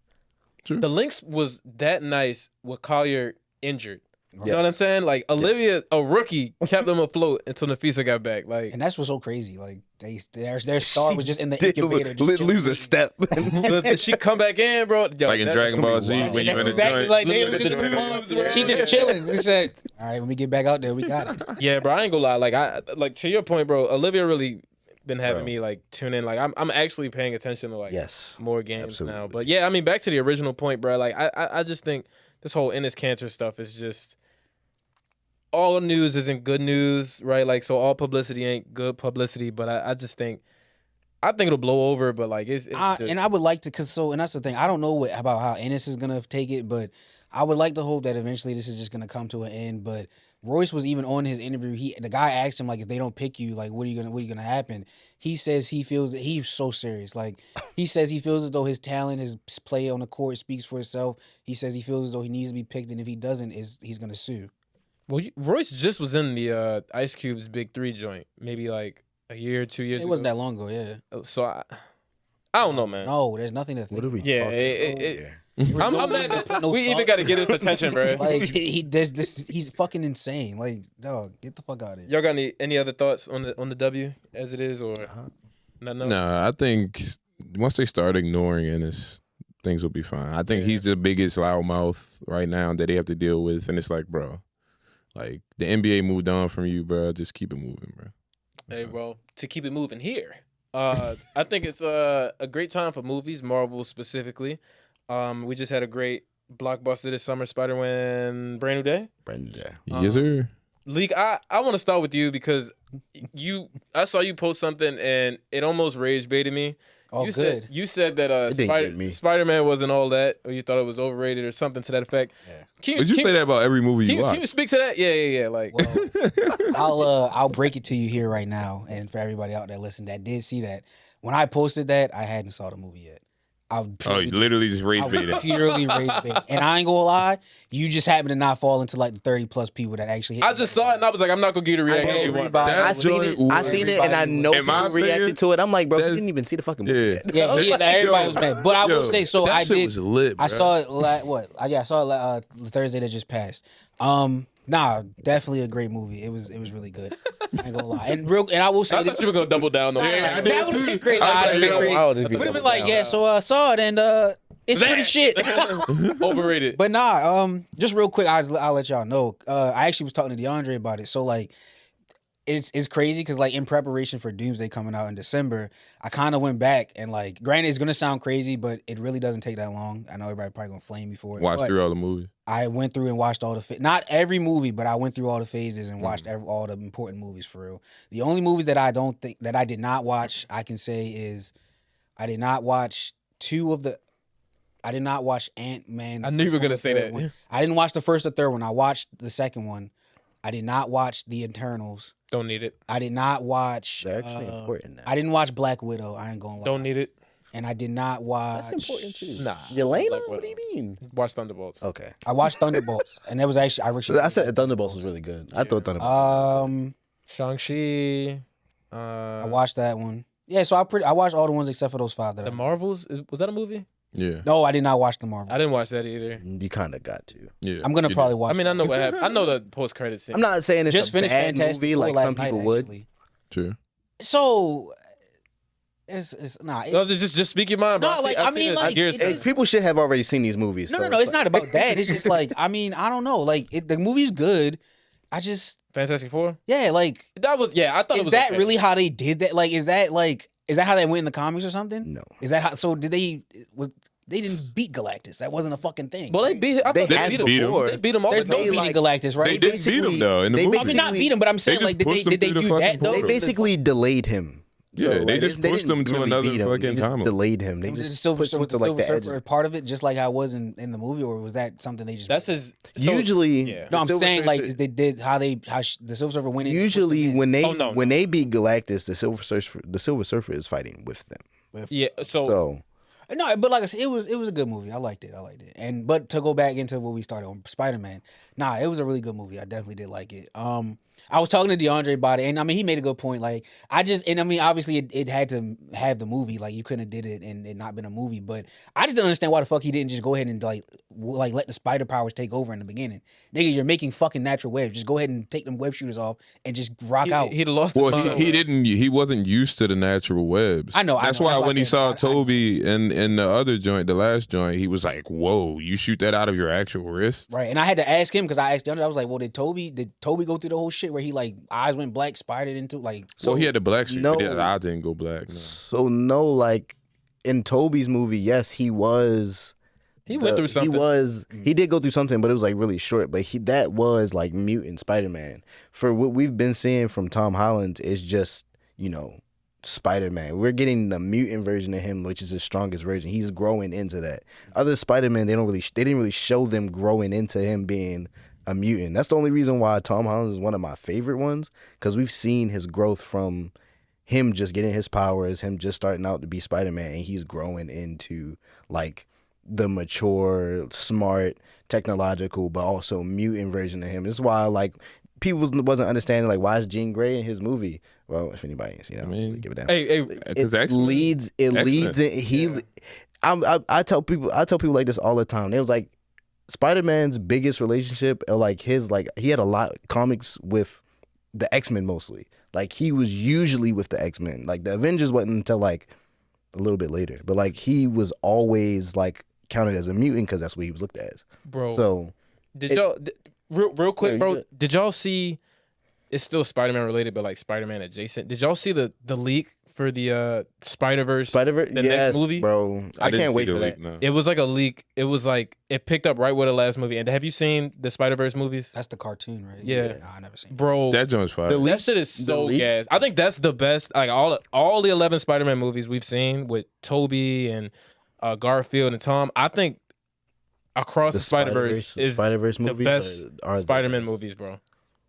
The Lynx was that nice with Collier injured. You Yes. know what I'm saying? Like Olivia, a rookie, kept them afloat until Nafisa got back. Like And that's what's so crazy. Like, their star was just in the incubator. just lose a chilling. step. did she come back in, bro? Yo, Like in that's Dragon gonna Ball be Z wild. when you in That's the exactly joint. like Look they at was the just, moves, bro. she just chilling. She said, "All right, when we get back out there, we got it." Yeah, bro. I ain't gonna lie. Like to your point, bro. Olivia really been having Bro. me like tune in. Like I'm actually paying attention to like Yes. more games Absolutely. now. But yeah, I mean, back to the original point, bro. Like I just think this whole Enes Kanter stuff is just all news isn't good news, right? Like so all publicity ain't good publicity. But I just think it'll blow over. But like it's just, And I would like to, and that's the thing. I don't know about how Ennis is gonna take it, but I would like to hope that eventually this is just gonna come to an end. But Royce was even on his interview. The guy asked him like, if they don't pick you, like, what are you gonna happen? He says he feels that he's so serious. Like he says he feels as though his talent, his play on the court speaks for itself. He says he feels as though he needs to be picked, and if he doesn't, he's gonna sue. well, Royce just was in the Ice Cube's Big 3 joint, maybe like a year, 2 years It ago. wasn't that long ago, yeah. So I don't know, man. No, there's nothing to think. What are we Yeah, talking it- about? I'm mad that we even got to get his attention, bro. Like he's fucking insane. Like, dog, get the fuck out of here. Y'all got any other thoughts on the W as it is, or no? No, I think once they start ignoring Ennis, things will be fine. I think he's the biggest loudmouth right now that they have to deal with, and it's like, bro, like the NBA moved on from you, bro. Just keep it moving, bro. Hey, well, to keep it moving here, I think it's a great time for movies, Marvel specifically. We just had a great blockbuster this summer, Spider-Man: Brand New Day. Brenda. Yes, sir. Leak, I want to start with you because I saw you post something and it almost rage baited me. Oh, good. You said that It didn't get me. Spider-Man wasn't all that, or you thought it was overrated or something to that effect. Yeah. Can But you say that about every movie you Can watch. you speak to that? Yeah. Like, Well, I'll break it to you here right now, and for everybody out there listening that did see that, when I posted that, I hadn't saw the movie yet. Oh, you literally just rage baited. Purely rage bait. And I ain't gonna lie, you just happen to not fall into like the 30+ people that actually hit I just saw it and I was like, I'm not gonna get a reaction. you want, bro. That I seen it. joint I seen it, and I know In my people reacted opinion, to it. I'm like, bro, you that's- didn't even see the fucking movie. Yeah. yet. everybody was mad. But I will say, so that I shit did. was lit, I bro. saw it I saw it Thursday that just passed. Nah, definitely a great movie. It was really good. I ain't gonna lie. And I will say I this. thought you were gonna double down on Yeah, I that. did That would have too. been great. I Nah, was it'd like, been yo, crazy. wow, this Would have video been like, was yeah, so I saw it and it's pretty shit. Overrated. But nah, just real quick, I'll let y'all know. I actually was talking to DeAndre about it. So like, it's crazy because like in preparation for Doomsday coming out in December, I kind of went back and like, granted, it's gonna sound crazy, but it really doesn't take that long. I know everybody probably gonna flame me for it. Watch but through all the movies. I went through and watched all the not every movie, but I went through all the phases and watched all the important movies for real. The only movies that I did not watch, I can say is I did not watch I did not watch Ant-Man. I knew you were gonna say that. One. I didn't watch the first or third one. I watched the second one. I did not watch The Eternals. Don't need it. I did not watch. They're actually important now. I didn't watch Black Widow. I ain't gonna lie. Don't need it. And I did not watch. That's important too. Nah. Yelena? Like, What do you mean? Watch Thunderbolts. Okay. I watched Thunderbolts, and that was actually. I said Thunderbolts was really good. I thought Thunderbolts. Shang-Chi. I watched that one. Yeah, so I watched all the ones except for those 5 that The I. Marvels. Was that a movie? Yeah. No, I did not watch the Marvel. I didn't watch that either. You kind of got to. Yeah. I'm gonna you probably did. watch. I mean, I know what happened. I know the post-credit scene. I'm not saying it's just a finished bad Fantastic movie Four like last some night, people would. actually. True. So it's nah. No, just speak your mind, bro. No, like, I mean, like, Gears it fans. is- People should have already seen these movies. No, so it's not about that. It's just like, I mean, I don't know. Like the movie's good. I just Fantastic Four. yeah, like That was I thought it is was that okay. really how they did that? Like is that how they went in the comics or something? No. Is that how? So did they They didn't beat Galactus. That wasn't a fucking thing. Well, they beat. I They thought they had beat him. before. They beat him all the There's no time. beating like- Galactus, right? They didn't beat him though in the they movie. I mean, not beat him, but I'm saying just like, did pushed they him through the do fucking that though? portal. They basically delayed him. Yeah, So, they like, just pushed didn't him to really another beat him. fucking They just timeline. delayed him. They Was the just Silver, pushed him was to the like Silver the edge. Surfer part of it, just like I was in the movie, or was that something they just? That's his. So, Usually, yeah. no, I'm Silver saying like Surfer- they did the Silver Surfer went in. Usually, when no. they beat Galactus, the Silver Surfer is fighting with them. Yeah. So No, but like I said, it was a good movie. I liked it. But to go back into what we started on Spider-Man, it was a really good movie. I definitely did like it. I was talking to DeAndre about it, and I mean, he made a good point. Like, obviously, it had to have the movie. Like, you couldn't have did it and it not been a movie. But I just don't understand why the fuck he didn't just go ahead and like let the spider powers take over in the beginning. Nigga, you're making fucking natural webs. Just go ahead and take them web shooters off and just rock out. He'd lost. Well, he wasn't used to the natural webs. I know. That's I why know. when he saw I Toby in the other joint, the last joint, he was like, "Whoa, you shoot that out of your actual wrist?" Right, and I had to ask him because I asked DeAndre. I was like, "Well, did Toby go through the whole shit where he like eyes went black, spidered into like?" So he had the black suit. no. but the eye didn't go black. No. So no, like in Toby's movie, yes, he was. He went through something. He did go through something, but it was like really short. But that was like mutant Spider-Man. For what we've been seeing from Tom Holland is just Spider-Man. We're getting the mutant version of him, which is his strongest version. He's growing into that. Other Spider-Man, they didn't really show them growing into him being a mutant. That's the only reason why Tom Holland is one of my favorite ones, because we've seen his growth from him just getting his powers, him just starting out to be Spider-Man, and he's growing into like the mature, smart, technological, but also mutant version of him. This is why like people wasn't understanding like why is Jean Grey in his movie. Well, if anybody ain't seen it, I mean, give it down. It leads in I tell people like this all the time. It was like Spider-Man's biggest relationship, or like his he had a lot of comics with the X-Men mostly. Like he was usually with the X-Men. Like the Avengers wasn't until like a little bit later, but like he was always like counted as a mutant because that's what he was looked at as. Bro. So y'all real quick, bro? good. Did y'all see? It's still Spider-Man related, but like Spider-Man adjacent. Did y'all see the leak for the Spider-Verse? The next movie, bro. I can't wait for that. No. It was like a leak. It was like it picked up right where the last movie. And have you seen the Spider-Verse movies? That's the cartoon, right? Yeah. Nah, I never seen. Bro, That joint's fire. that shit is so leak? gas. I think that's the best. Like all the 11 Spider-Man movies we've seen with Toby and Garfield and Tom. I think Across the Spider-Verse is Spider-Verse the movie best Spider-Man movies, bro.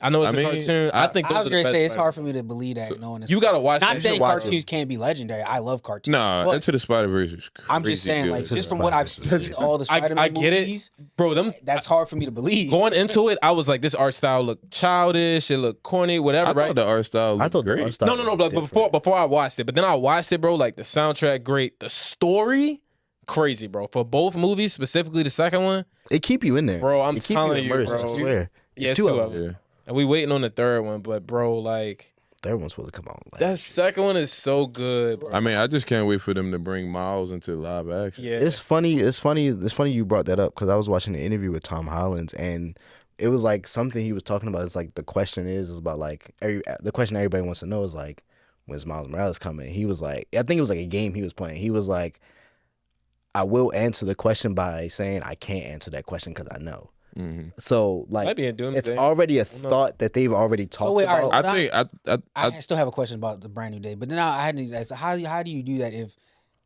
I know it's a cartoon. I think I was gonna gonna say it's hard for me to believe that knowing this. You gotta watch Not that. saying watch cartoons can't be legendary. I love cartoons. Nah, but Into the Spider-Verse is crazy. I'm just saying, good. like, just from what I've seen, all the Spider-Man I get movies, bro. that's hard for me to believe. Going into it, I was like, this art style looked childish. It looked corny, whatever. I right? thought the art style looked great. the art style No. was But before I watched it, but then I watched it, bro. Like the soundtrack, great. The story, crazy, bro. For both movies, specifically the second one, it keep you in there, bro. I'm It keep telling you, immersed, bro. I swear. Yeah, It's two of them. Yeah. And we waiting on the third one, but bro, like Third one's supposed to come out. that second one is so good, bro. I mean, I just can't wait for them to bring Miles into live action. Yeah, It's funny you brought that up because I was watching an interview with Tom Holland and it was like something he was talking about. It's like the question is about like the question everybody wants to know is like, when's Miles Morales coming? He was like, I think it was like a game he was playing. He was like, I will answer the question by saying I can't answer that question because I know. Mm-hmm. So like might be a Doomsday. it's already a thought that they've already talked wait, all about. right. I I still have a question about the Brand New Day, but then I had to ask, how do you do that if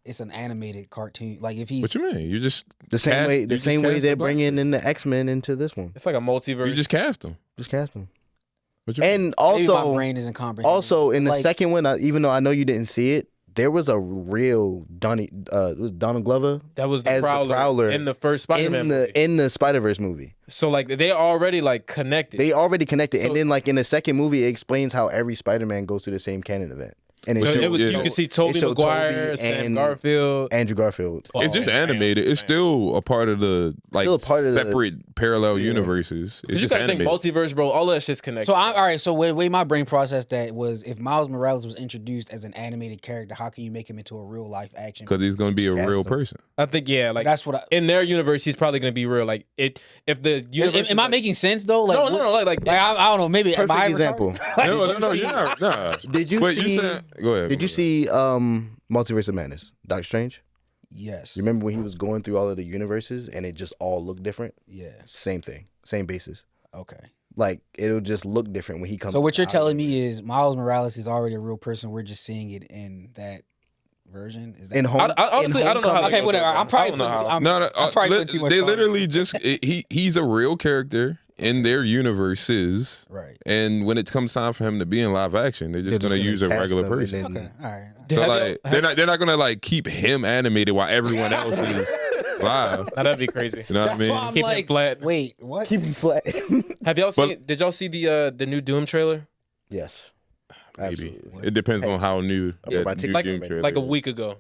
it's an animated cartoon? Like if he's What you mean? You just the same cast- way you the just same way cast they're the black bringing in the X-Men into this one. It's like a multiverse. You just cast them. Just cast them. What you mean? And maybe my also brain isn't comprehending. Also, in the Like, second one, even though I know you didn't see it, there was a real Donald Glover that was the as the Prowler, Prowler in the first Spider-Man movie. in the Spider-Verse movie. So like they already like connected. They already connected, So- and then like in the second movie, it explains how every Spider-Man goes to the same canon event. And So showed- you can see Tobey showed Maguire, Tobey Sam and Garfield. Andrew Garfield. It's just Oh, animated. It's still a part of the like Still a part of the- separate parallel universes. It's You just gotta think animated. multiverse, bro. All that shit's connected. So all right. So way my brain processed that was if Miles Morales was introduced as an animated character, how can you make him into a real life action? Because he's gonna be a Cast real them. person. I think like That's what I. in their universe, he's probably gonna be real. Like it, if the universe. Am I making sense though? Like, No. Like I don't know. Maybe am Perfect I example. retarded? No, you're not. Nah. Did you But see? said, go ahead. Did you see Multiverse of Madness? Doctor Strange. Yes. You remember when he was going through all of the universes and it just all looked different? Yeah. Same thing, same basis. Okay. Like it'll just look different when he comes. So what you're out telling of me it. is Miles Morales is already a real person. We're just seeing it in that version. Is that in home? Honestly, I don't know how. Okay, whatever. I'm probably putting, I'm No, probably putting too much. they thought into literally it. just he's a real character in their universes, Right. and when it comes time for him to be in live action, they're just gonna use a cast regular them and person. then- Okay. All right. So Have like they're not gonna like keep him animated while everyone else is live. Now, that'd be crazy. You know what I mean? I'm Keep like, him flat. wait, what? Keep him flat. Have y'all seen? Did y'all see the new Doom trailer? Yes. Maybe Absolutely. it depends on how new. Okay, by new TikTok, Doom trailer Like a is. week ago,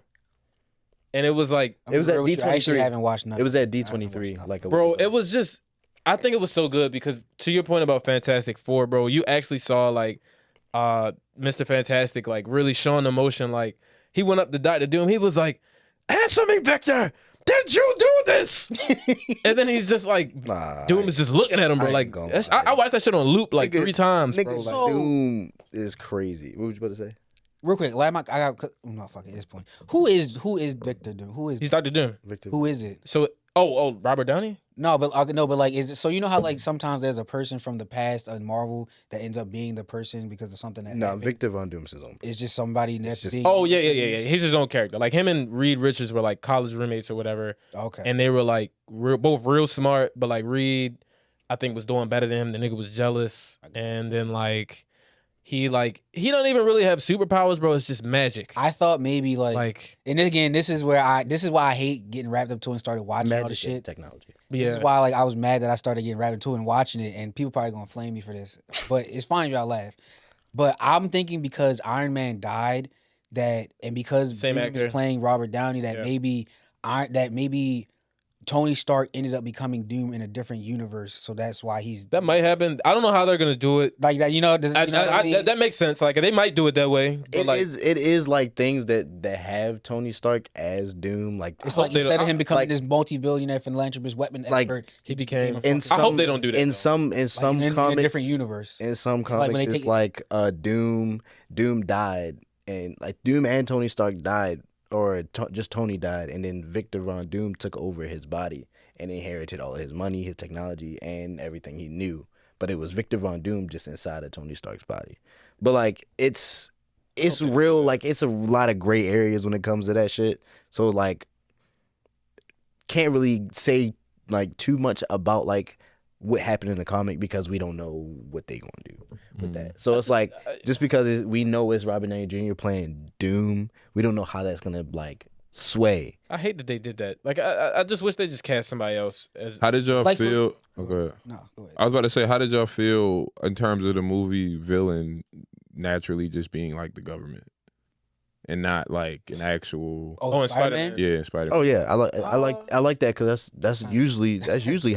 and it was like, I'm It was real at with you. I actually D23. haven't watched nothing. It was at I haven't watched D23. nothing. Like a bro, week ago. it was just. I think it was so good because to your point about Fantastic Four, bro, you actually saw like, Mr. Fantastic like really showing emotion. Like he went up to Dr. Doom, he was like, "Answer me, Victor. Did you do this?" And then he's just like, Nah, Doom is just looking at him, bro. I Like ain't gonna that's- lie. I watched that shit on loop like Nigga- 3 times, nigga, bro. Like, Doom is crazy. What was you about to say? Real quick, I got no fuck at this point. Who is Victor Doom? he's Dr. Doom. Victor. Who is it? So Robert Downey? No, but like, is it so? You know how like sometimes there's a person from the past in Marvel that ends up being the person because of something that No, happened? Victor Von Doom's his own. It's just somebody that's just- being Oh yeah. introduced? He's his own character. Like him and Reed Richards were like college roommates or whatever, Okay. and they were like both real smart. But like Reed, I think was doing better than him. The nigga was jealous, and then like he don't even really have superpowers, bro. It's just magic. I thought maybe like, and again, this is why I hate getting wrapped up to and started watching all Magic this and shit. technology. This yeah. is why like I was mad that I started getting wrapped into it and watching it, and people probably gonna flame me for this, but it's fine if y'all laugh. But I'm thinking because Iron Man died, and because Same Doom actor. is playing Robert Downey, that Yeah. maybe Tony Stark ended up becoming Doom in a different universe, so that's why he's That might happen. I don't know how they're gonna do it. like that. You know, does, you know what I mean? That makes sense. Like they might do it that way. But It is like things that have Tony Stark as Doom. Like It's I like hope they instead don't- of him becoming like- this multi-billionaire philanthropist, weapon Like, expert, he became- a in fucking- I hope they don't do that. in though. some like, comics, in a different universe. In some Like, when comics, they it's take it- like Doom died, and like Doom and Tony Stark died, or just Tony died, and then Victor Von Doom took over his body and inherited all of his money, his technology, and everything he knew. But it was Victor Von Doom just inside of Tony Stark's body. But like it's real, like it's a lot of gray areas when it comes to that shit. So like can't really say like too much about like what happened in the comic because we don't know what they gonna do with that. So it's like just because we know it's Robert Downey Jr. playing Doom, we don't know how that's gonna like sway. I hate that they did that. Like I just wish they just cast somebody else as. How did y'all Like for- feel? Okay. No, go ahead. I was about to say, how did y'all feel in terms of the movie villain naturally just being like the government and not like an actual? Oh, and Spider-Man? Spider-Man? Yeah, Spider. Oh yeah, I like that because that's usually how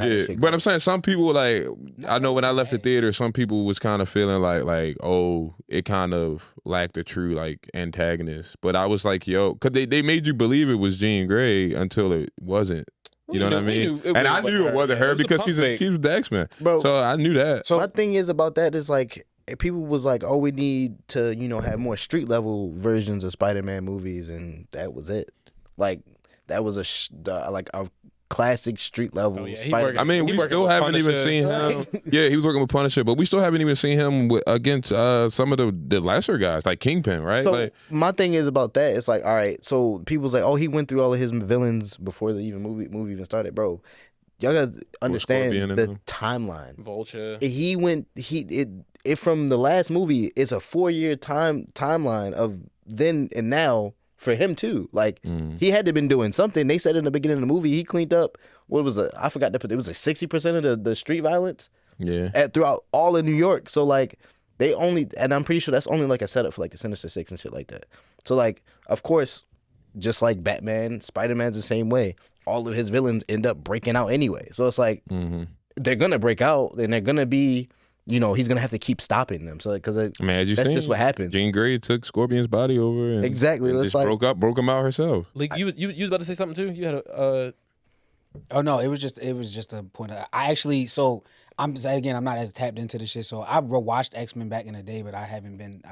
Yeah, shit but I'm goes. saying some people like I know when I left the theater, some people was kind of feeling like oh, it kind of lacked a true like antagonist. But I was like, yo, because they made you believe it was Jean Grey until it wasn't. You know what I mean? And I knew it wasn't her because she was the X-Men. Bro, So I knew that. so my thing is about that is like people was like, oh, we need to have more street level versions of Spider-Man movies, and that was it. Like that was like a classic street level. Oh, yeah, he Spider-Man. working- I mean, He we working still with haven't even Punisher. seen him. Yeah, he was working with Punisher, but we still haven't even seen him against some of the lesser guys, like Kingpin, right? So Like, my thing is about that. It's like, all right, so people's like, oh, he went through all of his villains before the movie even started, bro. Y'all gotta understand Scorpion and the them. timeline. Vulture. It from the last movie. It's a 4-year timeline of then and now for him too. Like he had to been doing something. They said in the beginning of the movie he cleaned up. What was it? I forgot to put. It was like 60% of the street violence yeah. throughout all of New York. So like they only, and I'm pretty sure that's only like a setup for like the Sinister Six and shit like that. So like of course, just like Batman, Spider-Man's the same way. All of his villains end up breaking out anyway. So it's like they're gonna break out and they're gonna be, he's gonna have to keep stopping them. So because I mean, as you that's seen, just what happens. Jean Grey took Scorpion's body over and Exactly, and that's just like- broke him out herself. Like you was about to say something too. You had a. Oh no, it was just a point. I actually I'm not as tapped into the shit. So I watched X-Men back in the day, but I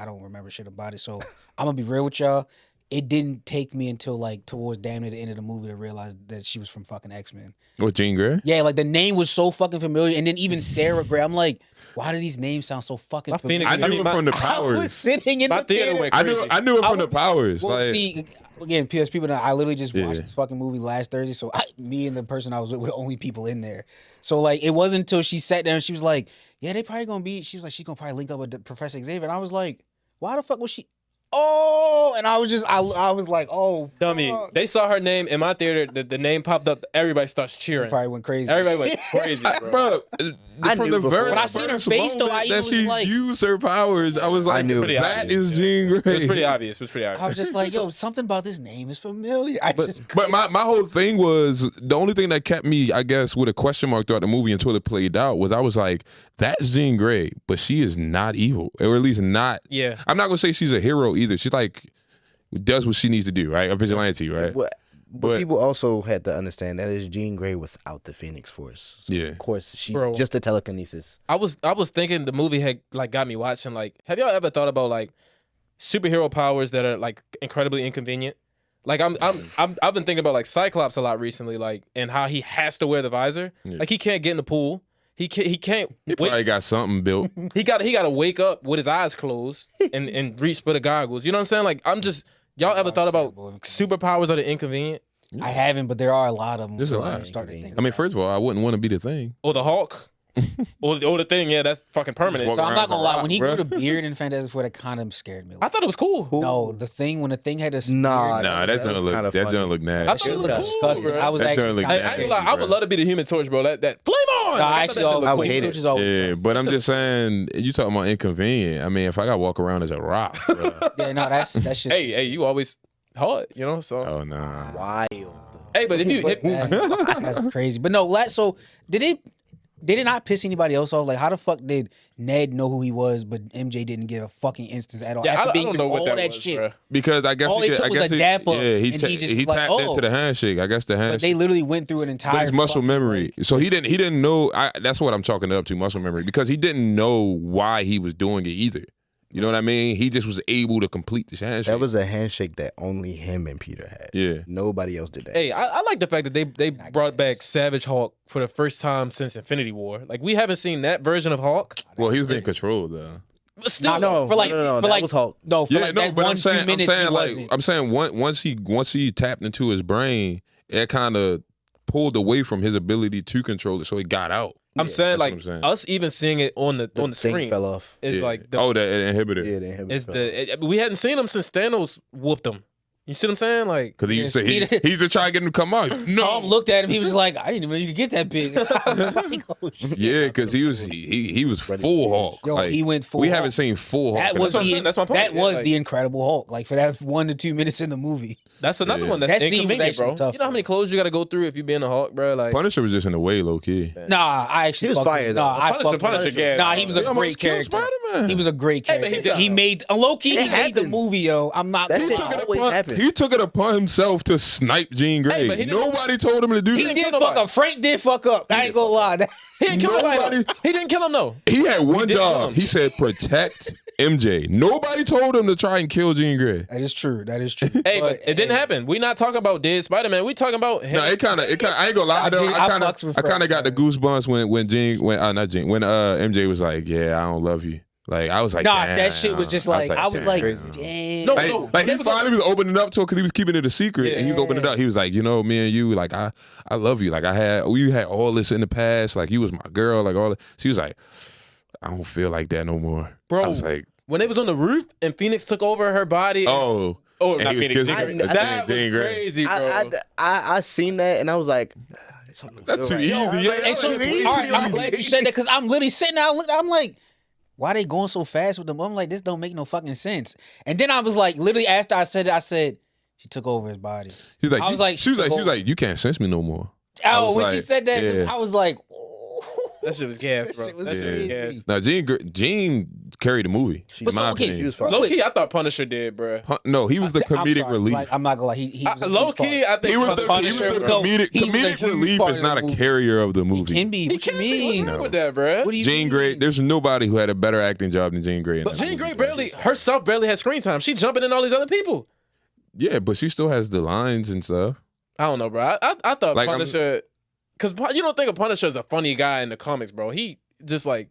don't remember shit about it. So I'm gonna be real with y'all. it didn't take me until like towards damn near the end of the movie to realize that she was from fucking X-Men. What, Jean Grey? Yeah, like the name was so fucking familiar, and then even Sarah Gray, I'm like, why do these names sound so fucking familiar? I knew it from the I was Powers. sitting in My the theater. went I crazy. knew it from the Powers. Well, Like, see, again, PS people, I literally just watched Yeah. this fucking movie last Thursday, so me and the person I was with were the only people in there. So like, it wasn't until she sat there and she was like, "Yeah, they probably gonna be." She was like, "She's gonna probably link up with Professor Xavier," and I was like, "Why the fuck was she?" Oh, and I was just, I was like, "Oh, Dummy. fuck." They saw her name in my theater. The name popped up. Everybody starts She cheering. probably went crazy. Everybody went crazy, bro. bro, I from knew the before. very When I seen her first face, though, moment I that even she was like- used her powers, I was like, knew. that is Jean It was Grey. pretty obvious. It was pretty I was obvious. just like, "Yo, something about this name is familiar." But my whole thing was, the only thing that kept me, I guess, with a question mark throughout the movie until it played out was, I was like, that's Jean Grey, but she is not evil, or at least not. Yeah. I'm not gonna say she's a hero either. She's like, does what she needs to do, right? A vigilante, right? But But- people also had to understand that is Jean Grey without the Phoenix Force. So Yeah. of course, she's Bro. just a telekinesis. I was thinking the movie had like got me watching. Like, have y'all ever thought about like superhero powers that are like incredibly inconvenient? Like I've been thinking about like Cyclops a lot recently, like, and how he has to wear the visor. Yeah. Like he can't get in the pool. He can't. He probably got something built. He got to wake up with his eyes closed and reach for the goggles. You know what I'm saying? Like I'm just. Y'all ever thought about superpowers that are inconvenient? I haven't, but there are a lot of them. There's a so lot. I'm starting to think. I mean, first of all, I wouldn't want to be the Thing. Or the Hulk? or the thing? Yeah, that's fucking permanent. Just So walk I'm not gonna lie. around When he rock, grew bruh. the beard in Fantastic Four, that kind of scared me. I thought it was cool. No, the Thing when the Thing had a Nah, Nah, that was doesn't look. kinda That funny. doesn't look I nasty. thought shit it looked looked disgusting. cool, bro. I was That actually joint look kinda I ain't gonna nasty, lie, I would bro. love to be the Human Torch, bro. That flame on. No, Like, I actually, thought that all shit I looked would cool. hate Torch it. is always Yeah, but I'm just saying, you talking about inconvenient. I mean, if I got to walk around as a rock, bro. yeah, no, that's just Hey, you always hard, you know. So Oh nah. Wild. hey, but if you that's crazy. But no, so did it not piss anybody else off? Like, how the fuck did Ned know who he was, but MJ didn't get a fucking instance at all? yeah, After I being don't through know what all that that was, shit. bro. Because I guess All it took was a dap up, yeah, and he just he like, tapped oh. into the handshake. I guess the But handshake. they literally went through an entire. But it's muscle fucking, memory. like- So he didn't know. That's what I'm chalking it up to, muscle memory, because he didn't know why he was doing it either. You know what I mean? He just was able to complete the handshake. That was a handshake that only him and Peter had. Yeah. Nobody else did that. Hey, I like the fact that they brought back Savage Hulk for the first time since Infinity War. Like we haven't seen that version of Hulk. Well, he was being controlled though. But still, no, for like no, for that like was Hulk. no for Yeah, like no, that but one I'm saying, 2 minutes he like, wasn't. I'm saying once he tapped into his brain, it kind of pulled away from his ability to control it, so it got out. I'm saying that's what like I'm saying. us even seeing it on the Thing screen fell off. is Yeah. like the, the inhibitor. Yeah, the inhibitor is fell off. we hadn't seen him since Thanos whooped him. You see what I'm saying? Like Because he Yeah, said Peter- he's to try to get him to come out. No, Tom looked at him. He was like, "I didn't even know you could get that big." I was like, "Oh, shit." yeah, because he was Ready full to Hulk. Yo, Like, he went full. We Hulk. haven't seen full Hulk. That in was a what I'm the saying. That's my point. that Yeah, was like- the Incredible Hulk. Like for that 1 to 2 minutes in the movie. that's another Yeah. one that's That scene was inconvenient, actually bro. tough, You know how many clothes you got to go through if you being a Hulk, bro? Like Punisher was just in the way, low key. Nah, I actually He was fucked fire, with- though. Nah, I Punisher- fucked with Punisher him. gas, Nah, bro. he was a He almost great killed character. Spider-Man. He was a great Hey, but character. he He did- made low key. It He made the happens. movie, yo. I'm not. That gonna shit lie. always happens. He took it upon himself to snipe Jean Grey. but he didn't- Nobody told him to do He that. did kill fuck nobody. up. Frank did fuck up. I ain't gonna lie. he didn't kill nobody. Nobody- though. He didn't kill him though. He had one did kill job. him. He said protect MJ. Nobody told him to try and kill Jean Grey. That is true. That is true. Hey, but it didn't happen. We not talking about dead Spider-Man. We talking about him. No, it kind of. I ain't gonna lie. I fucks with I kind of Frank, got the goosebumps when MJ was like, "Yeah, I don't love you." Like I was like, Nah, damn. that shit was just like I was like, damn. damn. No, Like he finally was opening up to her because he was keeping it a secret, and he was opening it Yeah. up. He was like, you know, me and you, like I love you. Like we had all this in the past. Like you was my girl. Like all. She was like, I don't feel like that no more, Bro. I was like, when they was on the roof and Phoenix took over her body. oh, and not he was Phoenix. kissing Jean her. Grey. That was Jean Grey. crazy, bro. I seen that and I was like, something That's feel too easy. right. Yeah, And so, that's too all right, I'm easy. glad you said that because I'm literally sitting there. I'm like, why they going so fast with them? I'm like, this don't make no fucking sense. And then I was like, literally after I said it, I said, she took over his body. He's like, I was like, she was like, you can't sense me no more. I Oh, was when she like, said that, yeah. I was like, That shit was gas, That bro. shit was That shit was crazy. gas. Now Jean carried the movie. But in my so, okay, opinion. was fine. Low key, I thought Punisher did, bro. No, he was the I'm comedic sorry, relief. like, I'm not gonna lie. He was a Low huge key, part. I think He was the Punisher, bro. comedic He was a comedic huge relief part is of not the a movie. carrier of the He movie. can be. He What you can't be. What's mean? wrong with that, bro? What do you Jean mean? Grey, there's nobody who had a better acting job than Jean Grey. In But that Jean movie, Grey bro. barely herself barely had screen time. She jumping in all these other people. Yeah, but she still has the lines and stuff. I don't know, bro. I thought Like, Punisher, because you don't think of Punisher as a funny guy in the comics, bro. He just like,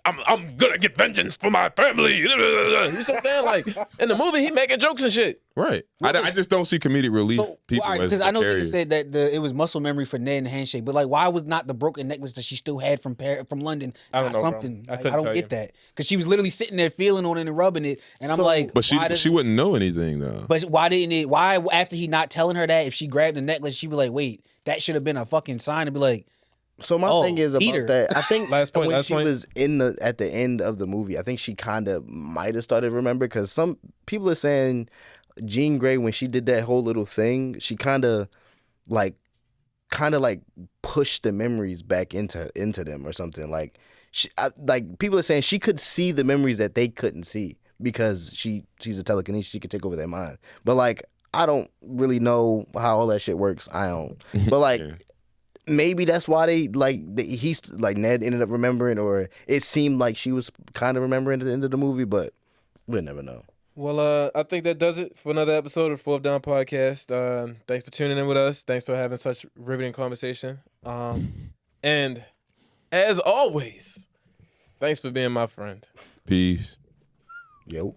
I'm gonna get vengeance for my family. You know what I'm saying? Like in the movie, he making jokes and shit. Right. I just don't see comedic relief people as because I know carriers. you said that it was muscle memory for Ned and the handshake, but like, why was not the broken necklace that she still had from London? I don't know, something. bro. I don't get that because she was literally sitting there feeling on it and rubbing it, and I'm like, but she wouldn't know anything though. But why didn't it? Why after he not telling her that if she grabbed the necklace, she'd be like, wait, that should have been a fucking sign to be like. So my thing is Peter. about that. I think when she point. was at the end of the movie, I think she kind of might have started to remember because some people are saying Jean Grey, when she did that whole little thing, she kind of like pushed the memories back into them or something. Like like people are saying she could see the memories that they couldn't see because she's a telekinesis. She could take over their mind. But like I don't really know how all that shit works. I don't. But like. Yeah. Maybe that's why he's like Ned ended up remembering, or it seemed like she was kind of remembering at the end of the movie, but we'll never know. Well, I think that does it for another episode of Fourth Down Podcast. Thanks for tuning in with us. Thanks for having such riveting conversation. And as always, thanks for being my friend. Peace. Yo.